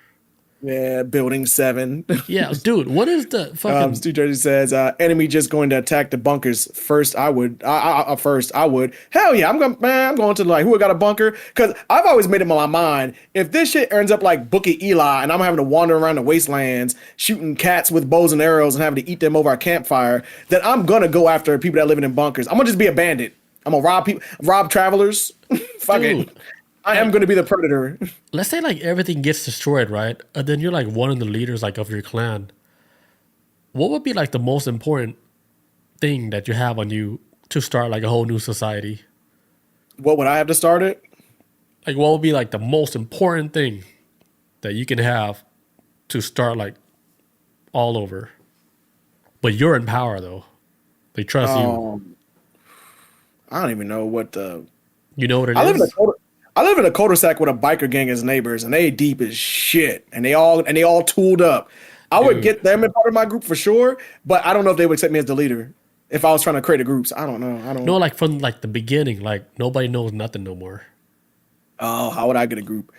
Yeah, Building 7. Yeah, dude, what is the fucking... Stu Jersey says, enemy just going to attack the bunkers. First, I would. Hell yeah, I'm going to, like, who got a bunker? Because I've always made it my mind, if this shit ends up like Book of Eli and I'm having to wander around the wastelands, shooting cats with bows and arrows and having to eat them over a campfire, then I'm going to go after people that live in bunkers. I'm going to just be a bandit. I'm going to rob people, rob travelers. Fuck it. I am going to be the predator. Let's say like everything gets destroyed, right? And then you're like one of the leaders like of your clan. What would be like the most important thing that you have on you to start like a whole new society? What would I have to start it? Like, what would be like the most important thing that you can have to start like all over? But you're in power though. They trust you. I don't even know what the... You know what it is? I live in a cul-de-sac with a biker gang as neighbors, and they deep as shit, and they all tooled up. I would Dude. get them in part of my group for sure, but I don't know if they would accept me as the leader if I was trying to create a group. So I don't know. I don't. No, like from like the beginning, like nobody knows nothing no more. Oh, how would I get a group?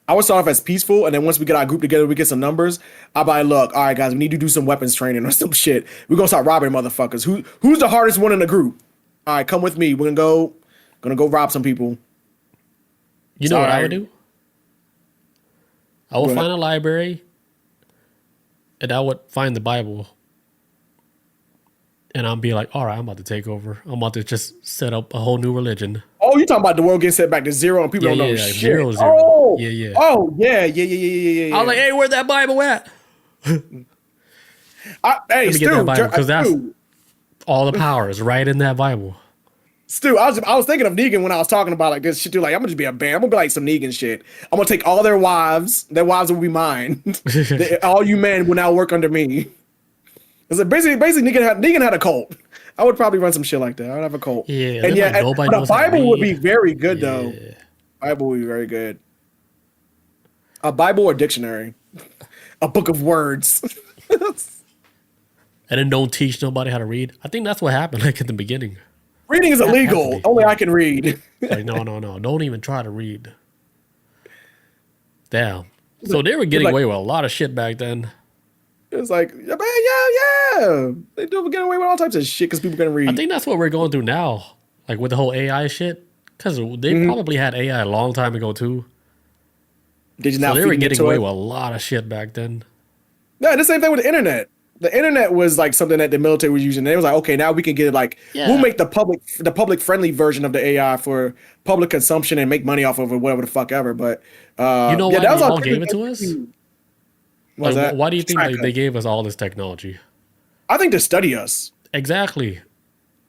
I would start off as peaceful, and then once we get our group together, we get some numbers. I'll be like, look, all right, guys, we need to do some weapons training or some shit. We're gonna start robbing motherfuckers. Who's the hardest one in the group? All right, come with me. We're gonna go rob some people. You know what I Sorry. would do? I would What? find a library and I would find the Bible. And I'll be like, all right, I'm about to take over. I'm about to just set up a whole new religion. Oh, you talking about the world getting set back to zero and people Yeah, don't know yeah, shit. zero, zero. Oh, Yeah, yeah. Oh, yeah. I was like, hey, where's that Bible at? Hey, Let me get that Bible, 'cause that's- Stu, All the power is right in that Bible. Stu, I was thinking of Negan when I was talking about like this shit. Dude, like I'm gonna just be a band. I'm gonna be like some Negan shit. I'm gonna take all their wives. Their wives will be mine. All you men will now work under me. It's like basically, Negan had a cult. I would probably run some shit like that. I would have a cult. Yeah, and then, yeah, like, nobody but a knows how to Bible would be read. very good though. Yeah. Bible would be very good. A Bible or dictionary, a book of words. And then don't teach nobody how to read. I think that's what happened like in the beginning. Reading is That has to illegal. be. Only I can read. Like, no. Don't even try to read. Damn. So they were getting like- away with a lot of shit back then. It's like, yeah, man, yeah. They do get away with all types of shit because people can read. I think that's what we're going through now. Like with the whole AI shit. Because they Mm-hmm. probably had AI a long time ago too. They just So now they were feeding getting into away it. with a lot of shit back then. Yeah, the same thing with the internet. The internet was like something that the military was using. They was like, okay, now we can get like Yeah. we'll make the public friendly version of the AI for public consumption and make money off of it, whatever the fuck ever. But You know why that was they all all gave it to us? What was Like, that? why do you think Tracker. they gave us all this technology? I think to study us, Exactly.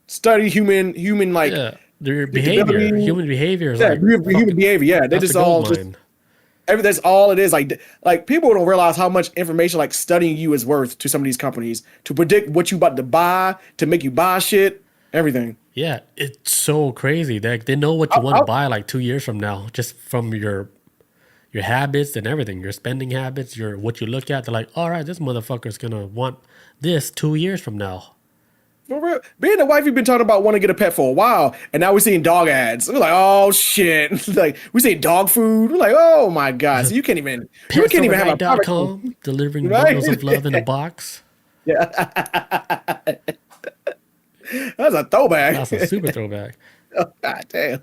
study human like Yeah. Their behavior. ability- Human behavior is yeah, like human fucking- behavior. Yeah, they that's just the gold all just mine. that's all it is. Like people don't realize how much information like studying you is worth to some of these companies to predict what you about to buy, to make you buy shit, everything. Yeah, it's so crazy. They know what you want to I'll- buy like 2 years from now, just from your habits and everything, your spending habits, your what you look at. They're like, all right, this motherfucker's gonna want this 2 years from now. For real. Me and the wife, we've been talking about wanting to get a pet for a while, and now we're seeing dog ads. We're like, oh shit! Like we see dog food. We're like, oh my god! So you can't even have a private- Petsforynight.com, delivering Right? bundles of love in a box. That's a throwback. That's a super throwback. God damn.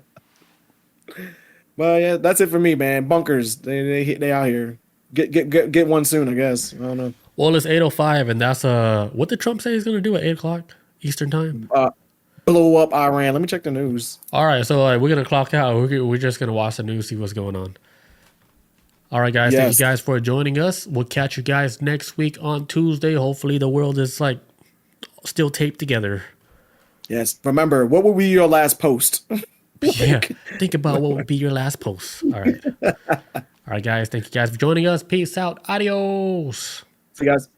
But yeah, that's it for me, man. Bunkers, they out here. Get one soon, I guess. I don't know. Well, it's 8:05, and that's what did Trump say he's gonna do at 8:00 Eastern time? Blow up Iran. Let me check the news. All right, so we're gonna clock out. We're just gonna watch the news, see what's going on. All right, guys. Thank Yes. you guys for joining us. We'll catch you guys next week on Tuesday. Hopefully, the world is like still taped together. Yes. Remember, what will be your last post? Yeah. Think about what would be your last post. All right. All right, guys. Thank you guys for joining us. Peace out. Adios. See you guys.